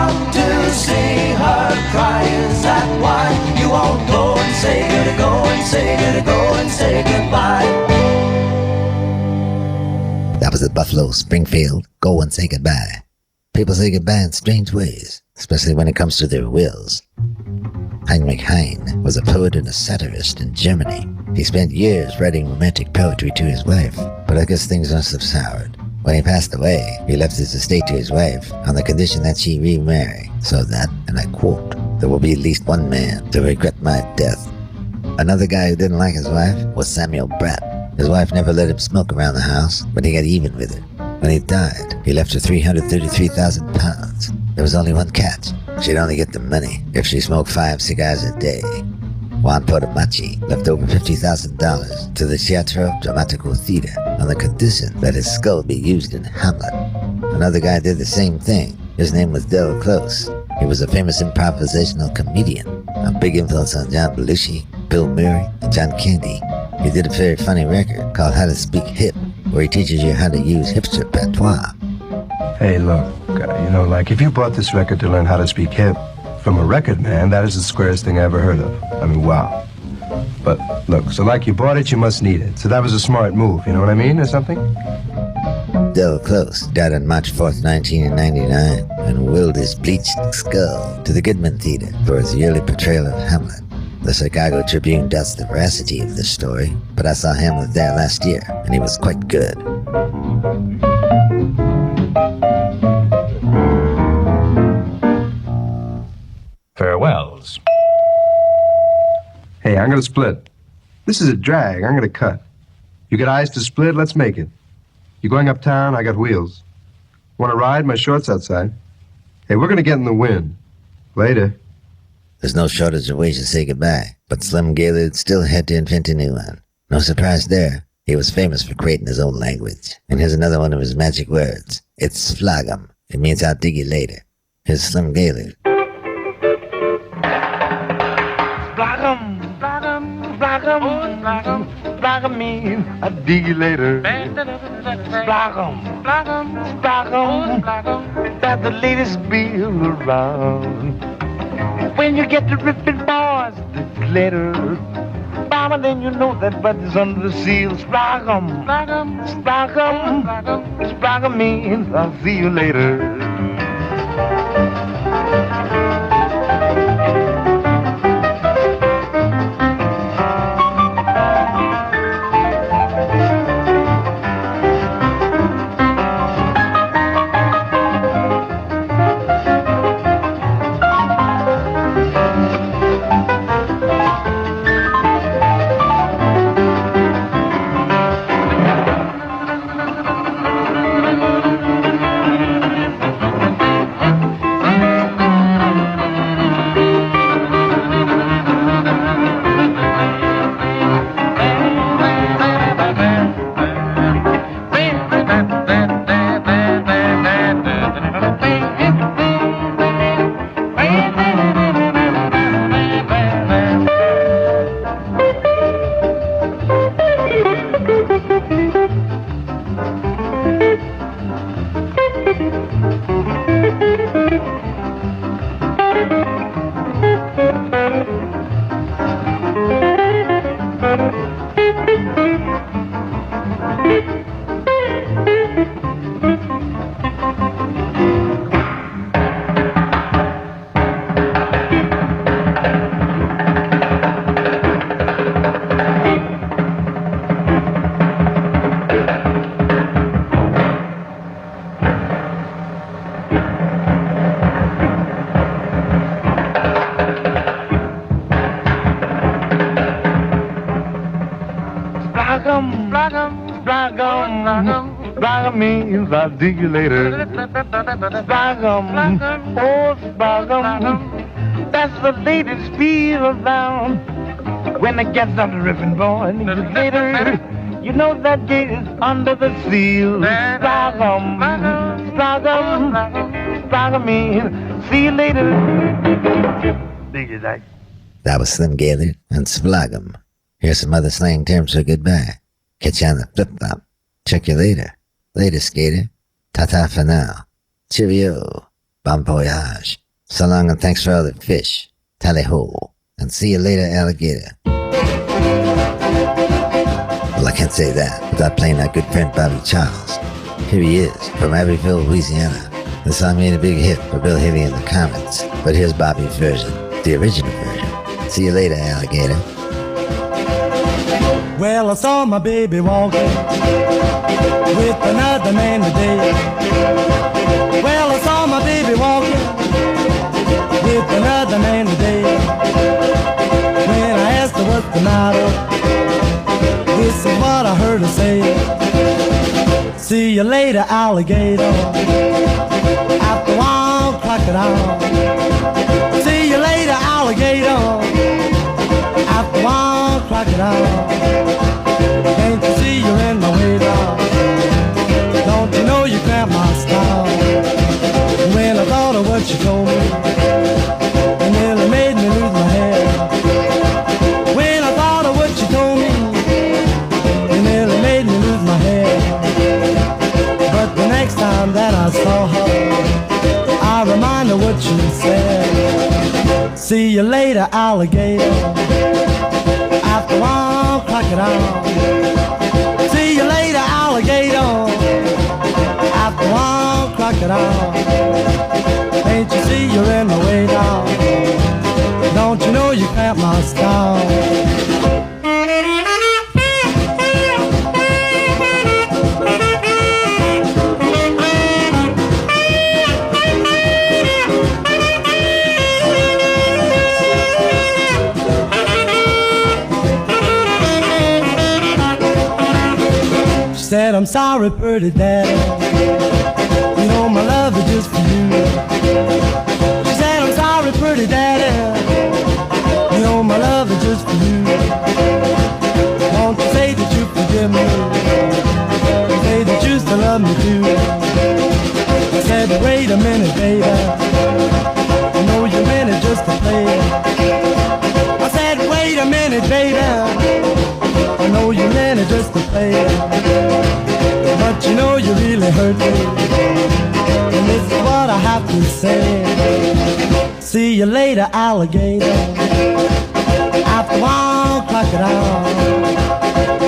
want to see her cry. Is that why you won't go and say goodbye, go and say goodbye, go and say goodbye? That was at Buffalo, Springfield. Go and say goodbye. People say goodbye in strange ways, especially when it comes to their wills. Heinrich Heine was a poet and a satirist in Germany. He spent years writing romantic poetry to his wife, but I guess things must have soured. When he passed away, he left his estate to his wife on the condition that she remarry, so that, and I quote, there will be at least one man to regret my death. Another guy who didn't like his wife was Samuel Bratt. His wife never let him smoke around the house, but he got even with her. When he died, he left her 333,000 pounds. There was only one catch. She'd only get the money if she smoked 5 cigars a day. Juan Portamachi left over $50,000 to the Teatro Dramatico Theater on the condition that his skull be used in Hamlet. Another guy did the same thing. His name was Del Close. He was a famous improvisational comedian, a big influence on John Belushi, Bill Murray, and John Candy. He did a very funny record called How to Speak Hip, where he teaches you how to use hipster patois. Hey, look, like if you bought this record to learn how to speak hip from a record man, that is the squarest thing I ever heard of. I mean, wow. But look, so like you bought it, you must need it. So that was a smart move, you know what I mean, or something? Del Close died on March 4th, 1999, and willed his bleached skull to the Goodman Theater for his yearly portrayal of Hamlet. The Chicago Tribune doubts the veracity of this story, but I saw Hamlet there last year, and he was quite good. Farewells. Hey, I'm gonna split. This is a drag. I'm gonna cut. You got eyes to split? Let's make it. You going uptown? I got wheels. Want to ride? My short's outside. Hey, we're gonna get in the wind. Later. There's no shortage of ways to say goodbye, but Slim Gaillard still had to invent a new one. No surprise there. He was famous for creating his own language. And here's another one of his magic words. It's flagum. It means I'll dig you later. Here's Slim Gaillard. Flagum, flagum, flagum, flagum, flagum means I'll dig you later. Flagum, flagum, flagum, that the ladies feel around. When you get to ripping boys that glitter, Mama, then you know that buddy's under the seal. Spragum, spragum, spragum, spragum means I'll see you later. Blagum means I'll dig you later. Blagum, oh Blagum, that's the ladies feel around. When it gets up the ripping boy, and later, you know that gate is under the seal. Blagum, Blagum, Blagum means see you later. Dig you like. That was Slim Gaillard and Splagum. Here's some other slang terms for goodbye. Catch you on the flip-flop. Check you later. Later, skater. Ta-ta for now. Cheerio. Bon voyage. So long and thanks for all the fish. Tally-ho. And see you later, alligator. Well, I can't say that without playing our good friend Bobby Charles. Here he is, from Abbeville, Louisiana. The song made a big hit for Bill Haley in the comments, but here's Bobby's version, the original version. See you later, alligator. Well, I saw my baby walking with another man today. Well, I saw my baby walking with another man today. When I asked her what's the matter, this is what I heard her say. See you later, alligator. After a while, crocodile. See you later, alligator. After a while, crocodile. Can't you see you're in my way now? Don't you know you cramped my style? When I thought of what you told me, it nearly made me lose my head. When I thought of what you told me, it nearly made me lose my head. But the next time that I saw her, I remind her what you said. See you later, alligator. After a while, crocodile. See you later, alligator. After a while, crocodile. Can't you see you're in my way now? Don't you know you cramped my style? Said I'm sorry, pretty daddy. You know my love is just for you. She said I'm sorry, pretty daddy. You know my love is just for you. Won't you say that you forgive me? Say that you still love me too. I said, wait a minute, baby. I know you meant it just to play. I said, wait a minute, baby. I know you meant it just to play, but you know you really hurt me, and this is what I have to say. See you later, alligator. After a while, crocodile.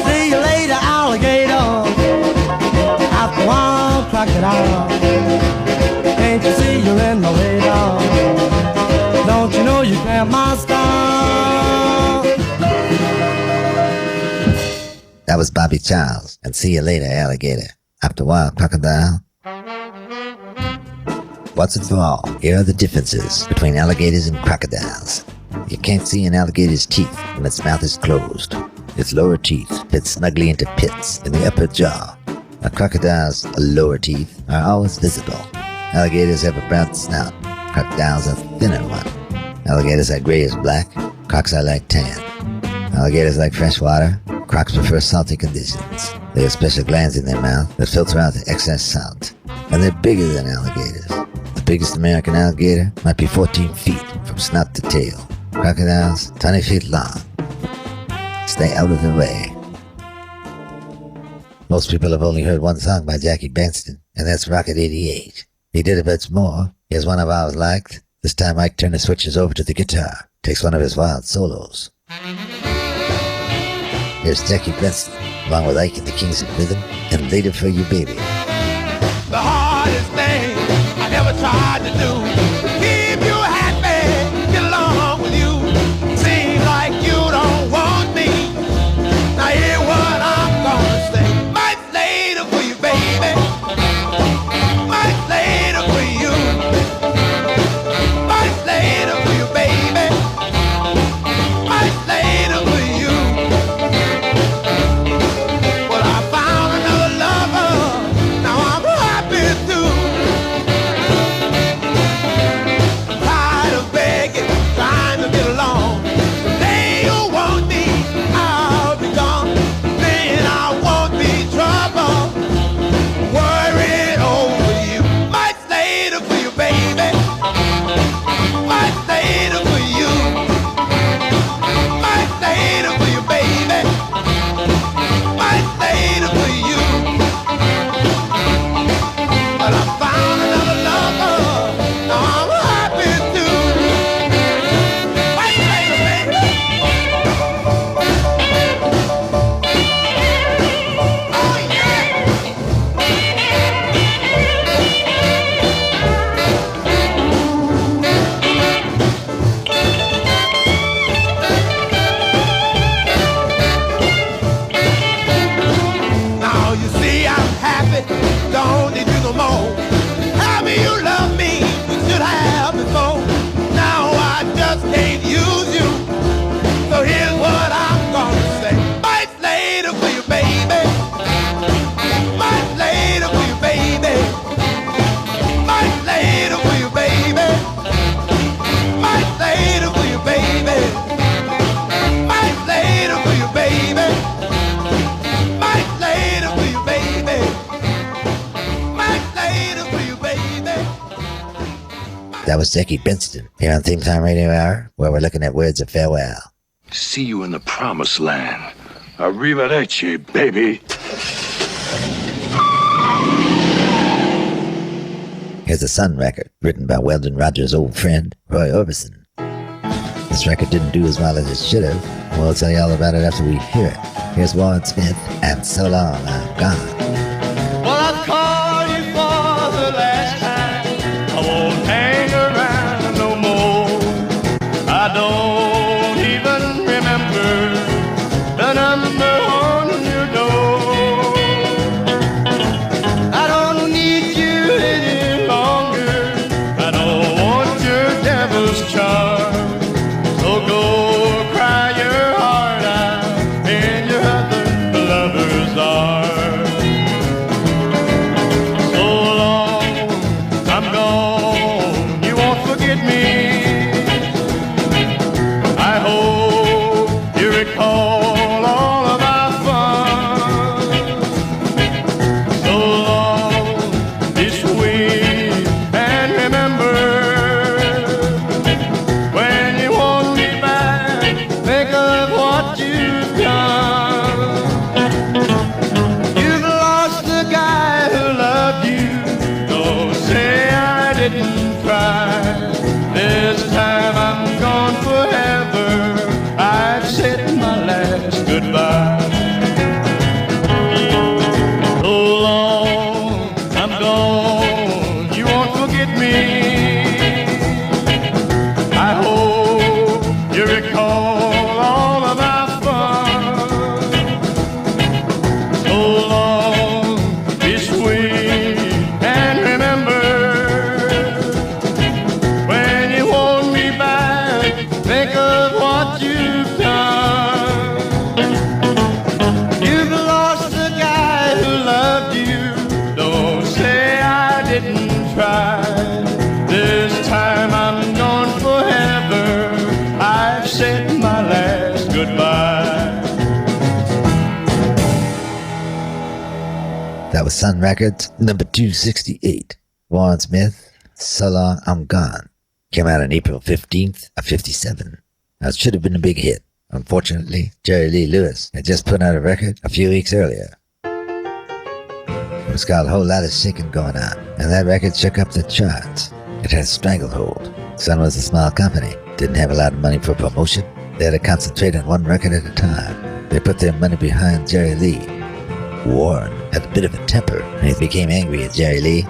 See you later, alligator. After a while, crocodile. Can't you see you're in my way now? Don't you know you cramped my style? That was Bobby Charles, and see you later, alligator. After a while, crocodile. Once and for all, here are the differences between alligators and crocodiles. You can't see an alligator's teeth when its mouth is closed. Its lower teeth fit snugly into pits in the upper jaw. A crocodile's lower teeth are always visible. Alligators have a brown snout. Crocodiles a thinner one. Alligators are gray as black. Crocs are like tan. Alligators like fresh water. Crocs prefer salty conditions. They have special glands in their mouth that filter out the excess salt. And they're bigger than alligators. The biggest American alligator might be 14 feet from snout to tail. Crocodiles, 20 feet long. Stay out of the way. Most people have only heard one song by Jackie Benston, and that's Rocket 88. He did a bit more. Here's one of ours liked. This time Mike Turner switches over to the guitar, takes one of his wild solos. Here's Jackie Benson, along with Ike and the Kings of Rhythm, and Later for You Baby. The hardest thing I ever tried to do, keep you happy, get along with you. Seems like you don't want me. Now hear what I'm gonna say. Much later for you, baby. Much later for you. Much later for you, baby. Much later for you. Well, I found another lover. Now I'm happy too. That was Jackie Benston here on Theme Time Radio Hour, where we're looking at words of farewell. See you in the promised land. Arrivederci, baby. Here's a Sun record, written by Weldon Rogers' old friend, Roy Orbison. This record didn't do as well as it should have, and we'll tell you all about it after we hear it. Here's Warren Smith, and So Long, I'm Gone. Well, I've called you for the last time. I won't hang around no more. I don't even remember the number on your door. I don't need you any longer. I don't want your devil's charm. So go cry your heart out in your other lover's arms. So long, I'm gone, you won't forget me. I hope you recall all of our fun. So long, be sweet and remember, when you want me back, think of what you've done. You've lost the guy who loved you. Don't say I didn't try. This time I'm gone forever. I've said my last goodbye. So long, I'm gone. You won't forget me. I hope you recall all of our fun. So long, be sweet and remember, when you want me back, think of what you've done. You've lost the guy who loved you. Don't say I didn't try. This time I'm gone forever. I've said my last goodbye. That was Sun Records, number 268. Warren Smith, So Long, I'm Gone. Came out on April 15th of 57. Now, it should have been a big hit. Unfortunately, Jerry Lee Lewis had just put out a record a few weeks earlier. It was called A Whole Lot of Shaking Going On, and that record shook up the charts. It had a stranglehold. Sun was a small company, didn't have a lot of money for promotion. They had to concentrate on one record at a time. They put their money behind Jerry Lee. Warren had a bit of a temper, and he became angry at Jerry Lee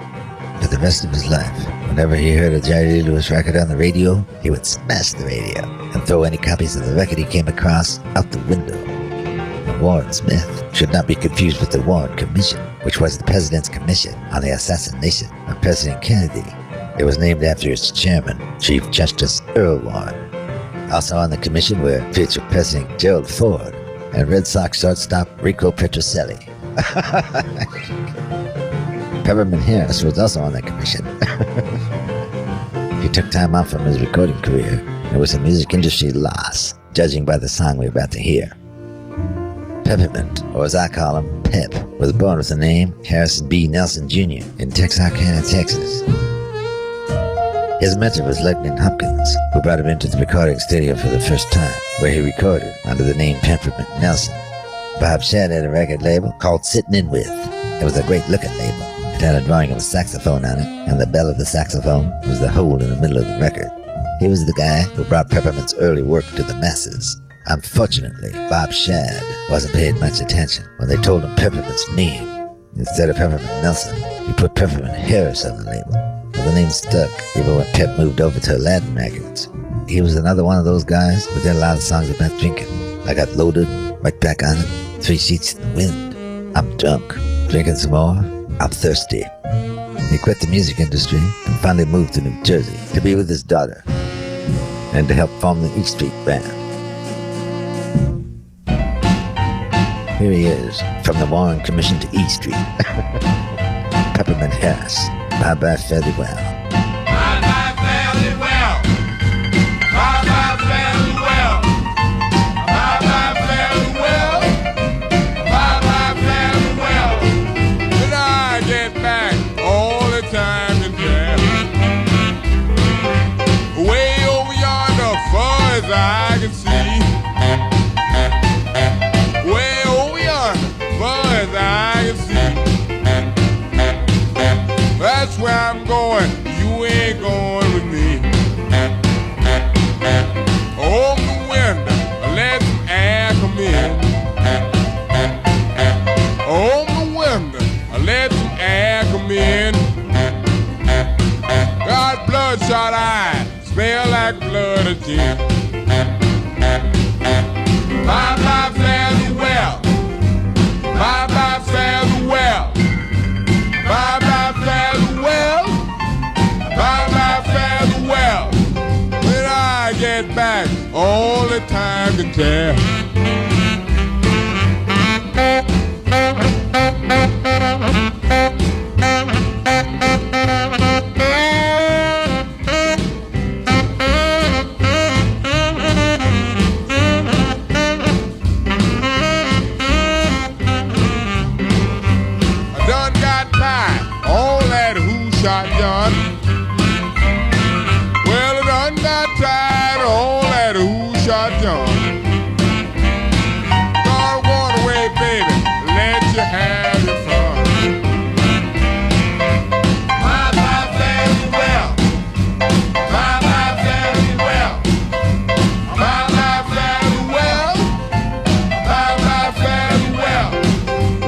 for the rest of his life. Whenever he heard a Jerry Lee Lewis record on the radio, he would smash the radio and throw any copies of the record he came across out the window. Warren Smith should not be confused with the Warren Commission, which was the President's Commission on the assassination of President Kennedy. It was named after its chairman, Chief Justice Earl Warren. Also on the commission were future President Gerald Ford and Red Sox shortstop Rico Petrocelli. Peppermint Harris was also on that commission. He took time off from his recording career. It was a music industry loss, judging by the song we're about to hear. Peppermint, or as I call him, Pep, was born with the name Harrison B. Nelson Jr. in Texarkana, Texas. His mentor was Lieutenant Hopkins, who brought him into the recording studio for the first time, where he recorded under the name Peppermint Nelson. Bob Shedd had a record label called Sittin' In With. It was a great-looking label. It had a drawing of a saxophone on it, and the bell of the saxophone was the hole in the middle of the record. He was the guy who brought Peppermint's early work to the masses. Unfortunately, Bob Shedd wasn't paying much attention when they told him Peppermint's name. Instead of Peppermint Nelson, he put Peppermint Harris on the label. Well, the name stuck, even when Pep moved over to Aladdin Records. He was another one of those guys who did a lot of songs about drinking. I Got Loaded, Right Back on It, 3 Sheets in the Wind, I'm Drunk, Drinking Some More, I'm Thirsty. He quit the music industry and finally moved to New Jersey to be with his daughter and to help form the E Street Band. Here he is, from the Warren Commission to E Street. Peppermint Harris, Bye-Bye Fairly Well. Bye-bye fairly well. Bye-bye fairly well. Bye-bye fairly well. Bye-bye fairly well. Did I get back all the time in jail? where I'm going, you ain't going with me. Open the window, let some air come in. Open the window, let some air come in. Got bloodshot eyes, smell like blood of gin. Bye-bye, fare thee well. Bye-bye, fare thee well. Bye-bye, fare thee well. Bye-bye, fare thee well. When I get back, only time can tell. Shotgun. Well, it done got tired on that who shot John. Don't run away, baby. Let you have your fun. Bye-bye, fare thee well. Bye-bye, fare thee well. Bye-bye, fare thee well. Bye-bye, fare thee well.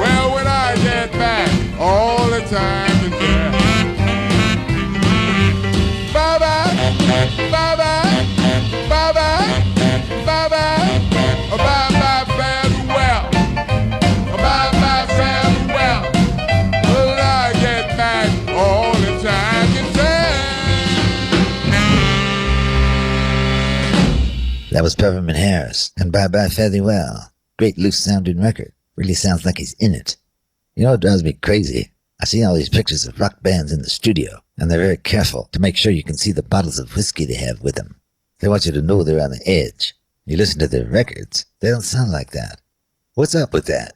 Well, when I get back, all the time to care. Bye-bye, bye-bye, bye-bye, bye-bye, bye-bye, fare thee well. Bye-bye, fare thee well. When I get back, all the time can tell. That was Peppermint Harris, and Bye-Bye Fare Thee Well. Great loose-sounding record. Really sounds like he's in it. You know what drives me crazy? I see all these pictures of rock bands in the studio, and they're very careful to make sure you can see the bottles of whiskey they have with them. They want you to know they're on the edge. You listen to their records, they don't sound like that. What's up with that?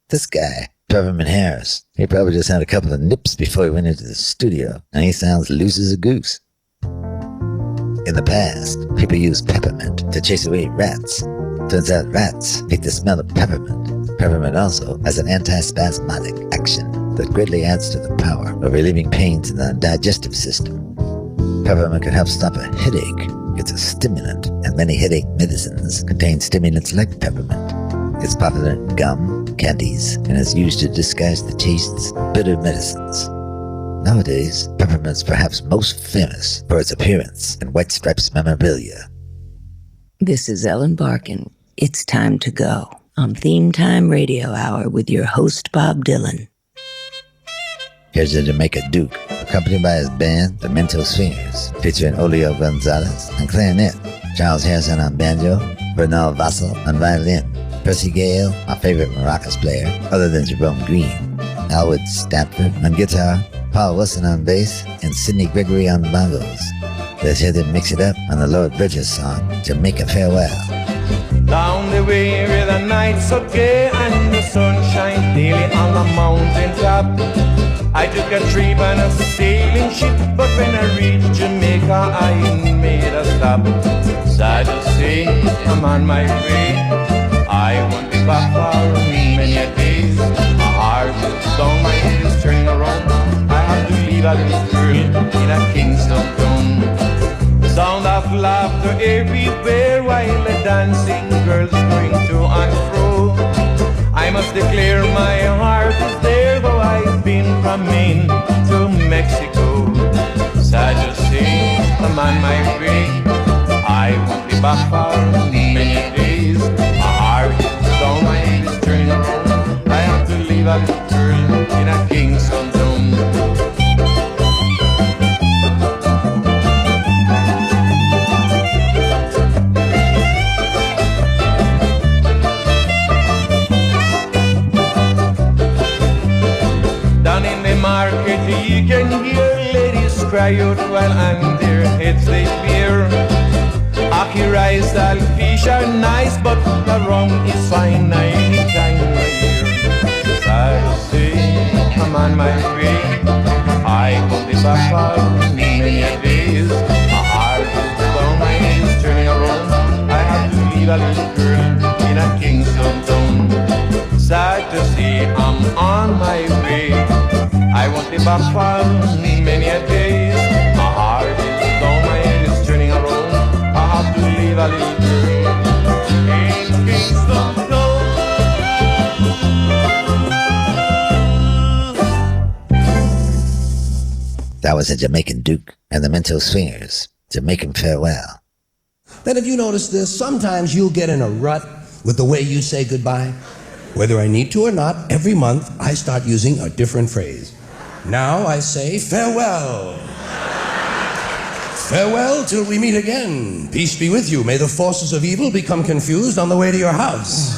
This guy, Peppermint Harris, he probably just had a couple of nips before he went into the studio, and he sounds loose as a goose. In the past, people used peppermint to chase away rats. Turns out rats hate the smell of peppermint. Peppermint also has an anti-spasmodic action that greatly adds to the power of relieving pains in the digestive system. Peppermint can help stop a headache. It's a stimulant, and many headache medicines contain stimulants like peppermint. It's popular in gum, candies, and is used to disguise the tastes of bitter medicines. Nowadays, peppermint's perhaps most famous for its appearance in White Stripes memorabilia. This is Ellen Barkin. It's time to go on Theme Time Radio Hour with your host, Bob Dylan. Here's the Jamaica Duke, accompanied by his band, the Mental Swingers, featuring Olio Gonzalez on clarinet, Charles Harrison on banjo, Bernal Vassell on violin, Percy Gale, my favorite maracas player, other than Jerome Green, Alwood Stanford on guitar, Paul Wilson on bass, and Sidney Gregory on bongos. Let's hear them mix it up on the Lord Bridges song, Jamaica Farewell. Down the way where the night's so gay and the sun shines daily on the mountain top, I took a trip on a sailing ship, but when I reached Jamaica, I made a stop. Sad to say, I'm on my way. I won't be back for many days. My heart is down, my head is turning around. I have to leave a little girl in a Kingston town. Sound of laughter everywhere while the dancing girls going to and fro. I must declare my heart is there, though I've been from Maine to Mexico. Sad to say, I'm on my way. I won't be back for many days. My heart is down, my head is turning around. I have to leave a little girl in a Kingston town. Market, you can hear ladies cry out while on their heads they bear. Ackee rice, all fish are nice, but the rum is fine any time of year. I say, I'm on my way. I won't be back for many days. My heart is down, my head is turning around. I have to leave a little girl in a Kingston town. Sad to say, I'm on my way. I won't be back for many was a Jamaican Duke and the Mental Swingers, Jamaican Farewell. Then have you noticed this? Sometimes you'll get in a rut with the way you say goodbye. Whether I need to or not, every month I start using a different phrase. Now I say farewell. Farewell till we meet again. Peace be with you. May the forces of evil become confused on the way to your house.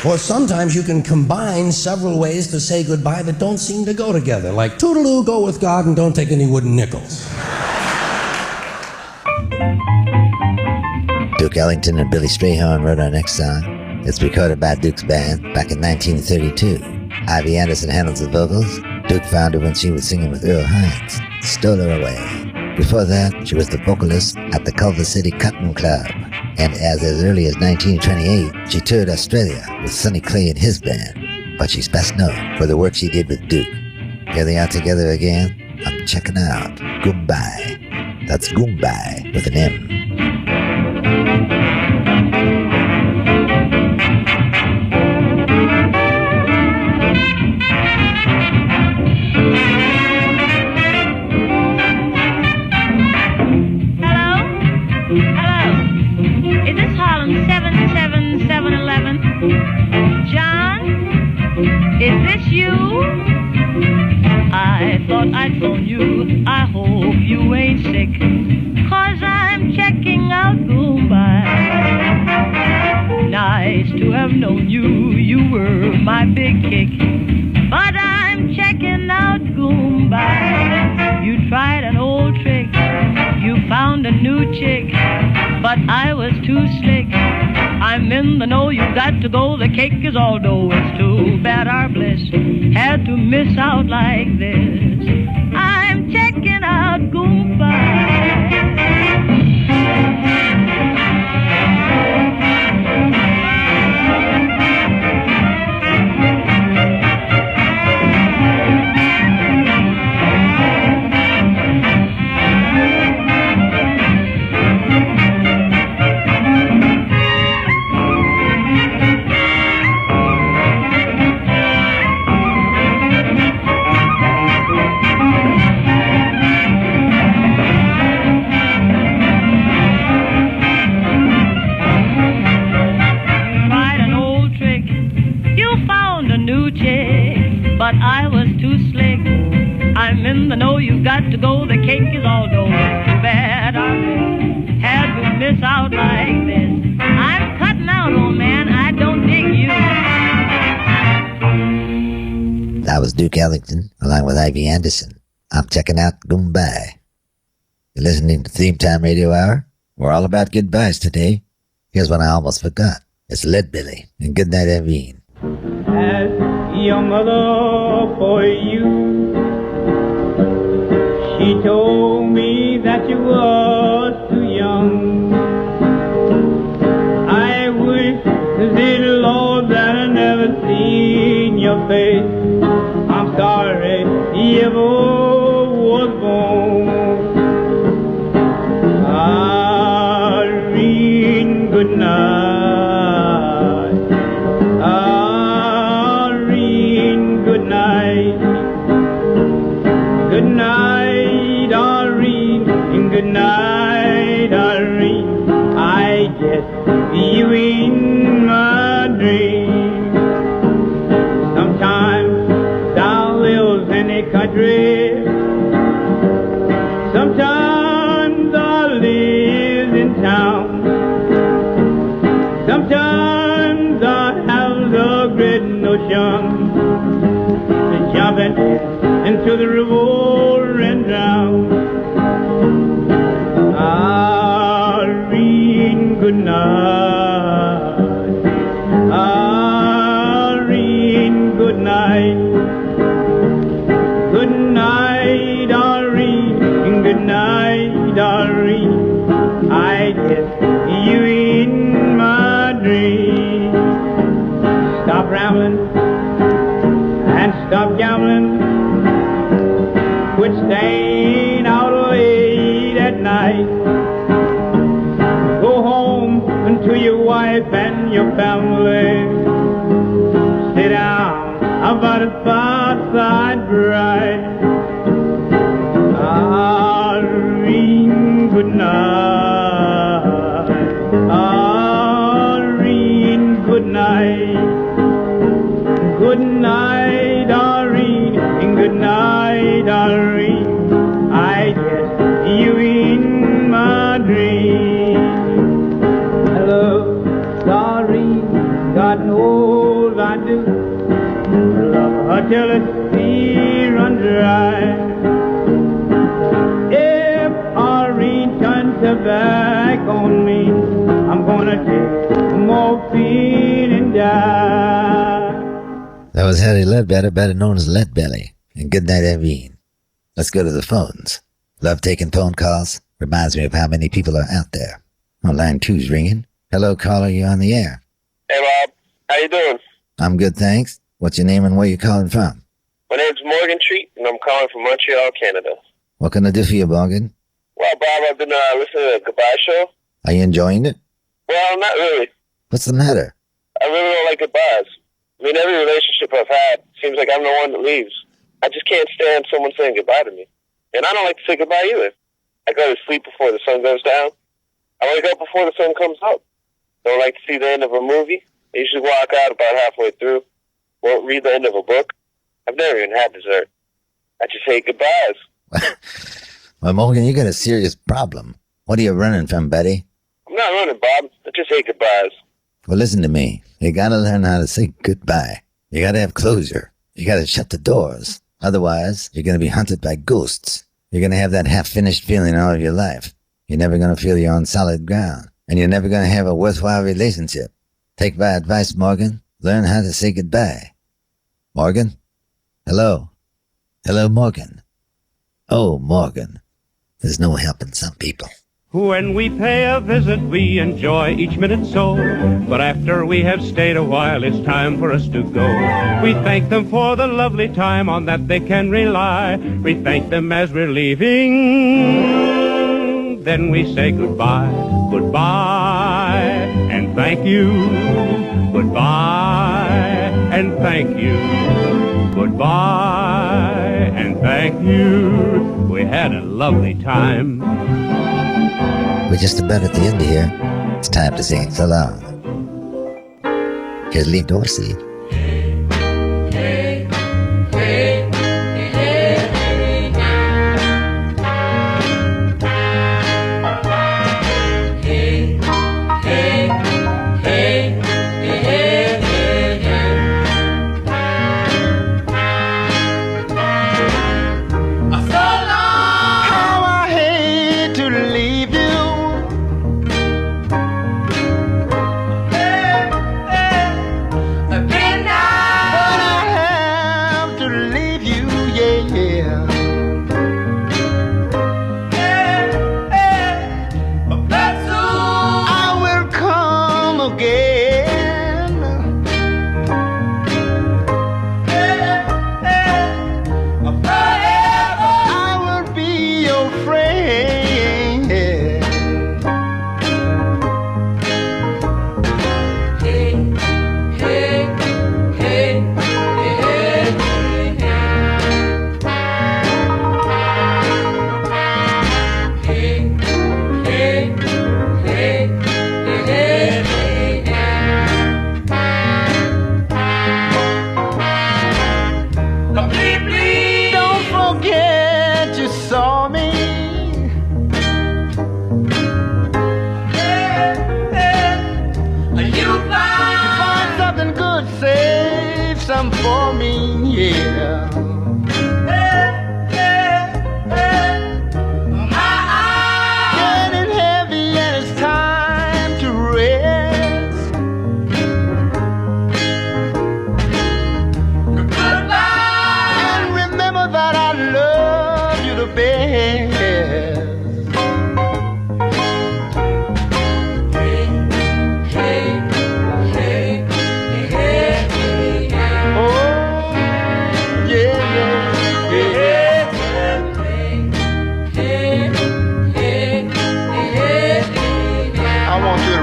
Or sometimes you can combine several ways to say goodbye that don't seem to go together, like toodaloo, go with God, and don't take any wooden nickels. Duke Ellington and Billy Strayhorn wrote our next song. It's recorded by Duke's band back in 1932. Ivy Anderson handles the vocals. Duke found her when she was singing with Earl Hines. Stole her away. Before that, she was the vocalist at the Culver City Cotton Club. And as early as 1928, she toured Australia with Sonny Clay and his band. But she's best known for the work she did with Duke. Here they are together again. I'm checking out Goodbye. That's Goodbye with an M. Is this you? I thought I'd phone you. I hope you ain't sick, 'cause I'm checking out Goodbye. Nice to have known you. You were my big kick, but I'm checking out Goodbye. You tried an old trick. You found a new chick, but I was too slick. I'm in the know, you got to go, the cake is all dough. It's too bad our bliss had to miss out like this. I'm checking out Goodbye. But I was too slick. I'm in the know, you got to go, the cake is all dough. Too bad I had to miss out like this. I'm cutting out, old man, I don't dig you. That was Duke Ellington, along with Ivy Anderson. I'm checking out Goodbye. You're listening to Theme Time Radio Hour. We're all about goodbyes today. Here's one I almost forgot. It's Lead Billy, and good night, Irene. As your mother for you, she told me that you was too young. I wish the Lord that I never seen your face. I'm sorry you ever was born. Irene, good night. Good night, Irene, and good night, Irene. I guess you in my dream. Sometimes I live in a country. Sometimes I live in town. Sometimes I have the great notion to jumping into the river and drown. Irene, good night. Irene, good night. Good night, Irene. Good night, Irene. I guess you in my dream. Stop rambling and stop gambling. Quit staying out late at night. Go home to your wife and your family. Sit down about a fireside bright. good night. Irene, good night. Good night, Irene, and good night, Irene. I guess you in my dream. Hello, Irene, God knows I do. Love her till the sea runs dry. If Irene turns her back on me, I'm gonna take morphine and die. That was Harry Ledbetter, better known as Leadbelly. And good night, Irene. Let's go to the phones. Love taking phone calls. Reminds me of how many people are out there. Oh, line 2's ringing. Hello, caller, you're on the air. Hey, Bob. How you doing? I'm good, thanks. What's your name and where you calling from? My name's Morgan Treat, and I'm calling from Montreal, Canada. What can I do for you, Morgan? Well, Bob, I've been listening to the Goodbye Show. Are you enjoying it? Well, not really. What's the matter? I really don't like goodbyes. I mean, every relationship I've had seems like I'm the one that leaves. I just can't stand someone saying goodbye to me. And I don't like to say goodbye either. I go to sleep before the sun goes down. I wake up before the sun comes up. Don't like to see the end of a movie. I usually walk out about halfway through. Won't read the end of a book. I've never even had dessert. I just hate goodbyes. Well, Morgan, you got a serious problem. What are you running from, buddy? I'm not running, Bob. I just hate goodbyes. Well, listen to me. You gotta learn how to say goodbye. You gotta have closure. You gotta shut the doors. Otherwise, you're gonna be hunted by ghosts. You're gonna have that half-finished feeling all of your life. You're never gonna feel you're on solid ground. And you're never gonna have a worthwhile relationship. Take my advice, Morgan. Learn how to say goodbye. Morgan? Hello? Hello, Morgan? Oh, Morgan. There's no helping some people. When we pay a visit, we enjoy each minute so. But after we have stayed a while, it's time for us to go. We thank them for the lovely time, on that they can rely. We thank them as we're leaving. Then we say goodbye, goodbye, and thank you. Goodbye, and thank you. Goodbye, and thank you. We had a lovely time. We're just about at the end here. It's time to sing so long. Here's Lee Dorsey.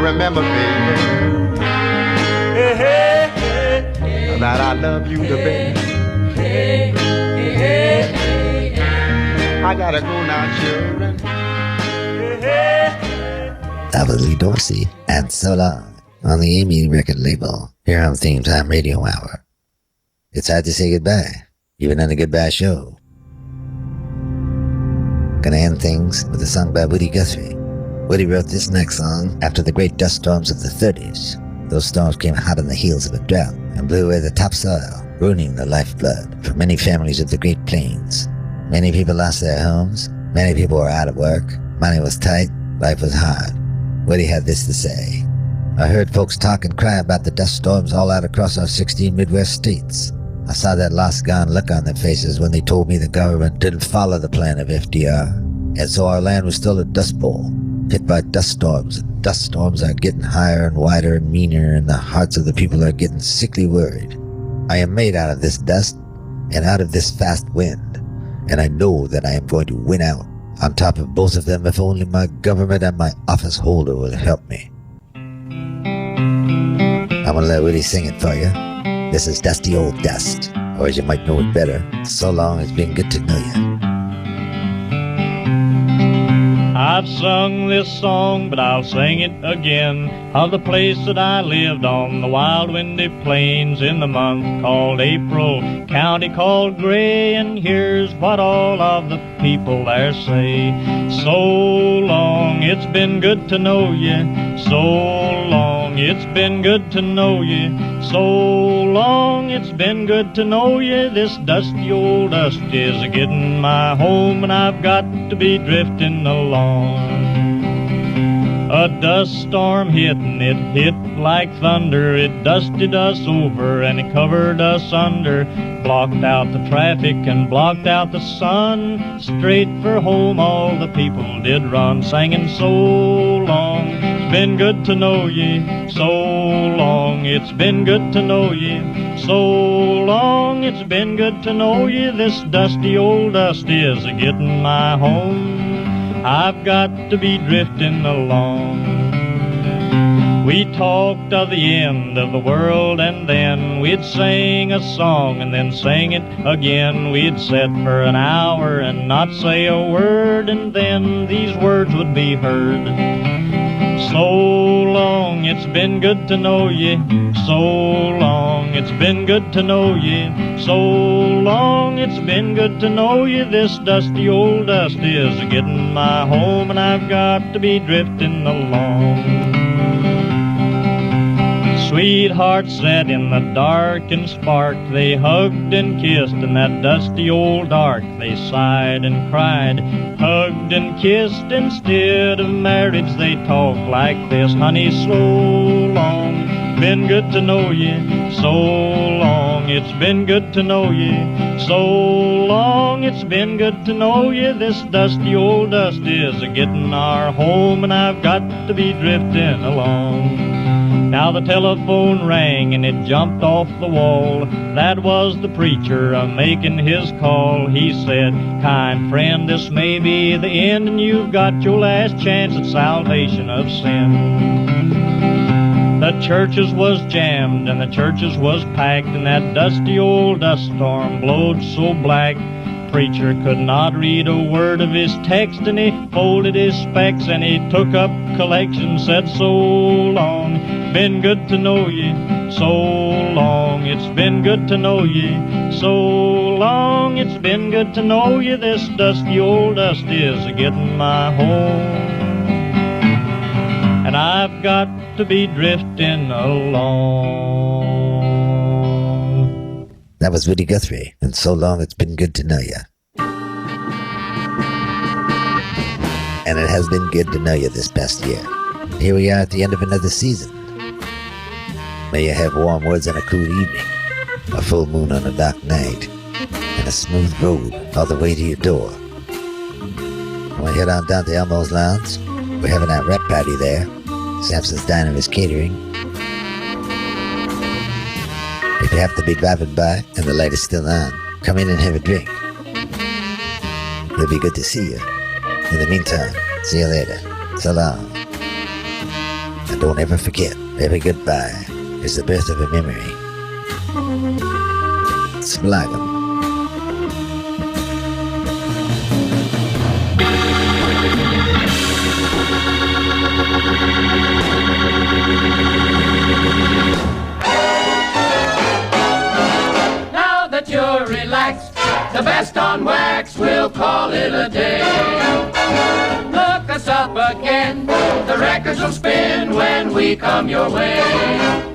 Remember, baby, that I love you the best. I gotta go now, children. Albert Lee Dorsey, and So Long on the Amy record label here on Theme Time Radio Hour. It's hard to say goodbye, even on a goodbye show. Gonna end things with a song by Woody Guthrie. Woody wrote this next song after the great dust storms of the 30s. Those storms came hot on the heels of a drought and blew away the topsoil, ruining the lifeblood for many families of the Great Plains. Many people lost their homes, many people were out of work, money was tight, life was hard. Woody had this to say: I heard folks talk and cry about the dust storms all out across our 16 Midwest states. I saw that lost gone look on their faces when they told me the government didn't follow the plan of FDR. And so our land was still a dust bowl, hit by dust storms. Dust storms are getting higher and wider and meaner, and the hearts of the people are getting sickly worried. I am made out of this dust and out of this fast wind, and I know that I am going to win out on top of both of them if only my government and my office holder will help me. I'm gonna let Woody sing it for you. This is Dusty Old Dust, or as you might know it better, So Long, It's Been Good to Know You. I've sung this song, but I'll sing it again, of the place that I lived on the wild windy plains in the month called April, county called Gray, and here's what all of the people there say. So long, it's been good to know you. So long, it's been good to know you. So long, it's been good to know you. This dusty old dust is a-getting my home, and I've got to be drifting along. A dust storm hit, and it hit like thunder. It dusted us over and it covered us under, blocked out the traffic and blocked out the sun. Straight for home all the people did run, singing so long, it's been good to know ye. So long, it's been good to know ye. So long, it's been good to know ye. This dusty old dust is a-getting my home. I've got to be drifting along. We talked of the end of the world, and then we'd sing a song and then sing it again. We'd sit for an hour and not say a word, and then these words would be heard. So long, it's been good to know ye. So long, it's been good to know ye. So long, it's been good to know ye. This dusty old dust is a-getting my home, and I've got to be drifting along. Sweethearts sat in the dark and sparked. They hugged and kissed in that dusty old dark. They sighed and cried, hugged and kissed. Instead of marriage they talked like this: honey, so long, been good to know ye. So long, it's been good to know ye. So long, it's been good to know ye. This dusty old dust is a-getting our home, and I've got to be drifting along. Now the telephone rang and it jumped off the wall. That was the preacher a-making his call. He said, kind friend, this may be the end, and you've got your last chance at salvation of sin. The churches was jammed and the churches was packed, and that dusty old dust storm blowed so black. Preacher could not read a word of his text, and he folded his specs and he took up collection, said, so long, been good to know ye. So long, it's been good to know ye. So long, it's been good to know ye. This dusty old dust is a-getting my home, and I've got to be drifting along. That was Woody Guthrie, and So Long, It's Been Good to Know You. And it has been good to know you this past year. Here we are at the end of another season. May you have warm woods on a cool evening, a full moon on a dark night, and a smooth road all the way to your door. When we head on down to Elmo's Lounge, we're having our rap party there. Samson's Diner is catering. If you happen to be driving by and the light is still on, come in and have a drink. It'll be good to see you. In the meantime, see you later. So long. And don't ever forget, every goodbye is the birth of a memory. Splag 'em. call it a day. Look us up again, the records will spin when we come your way.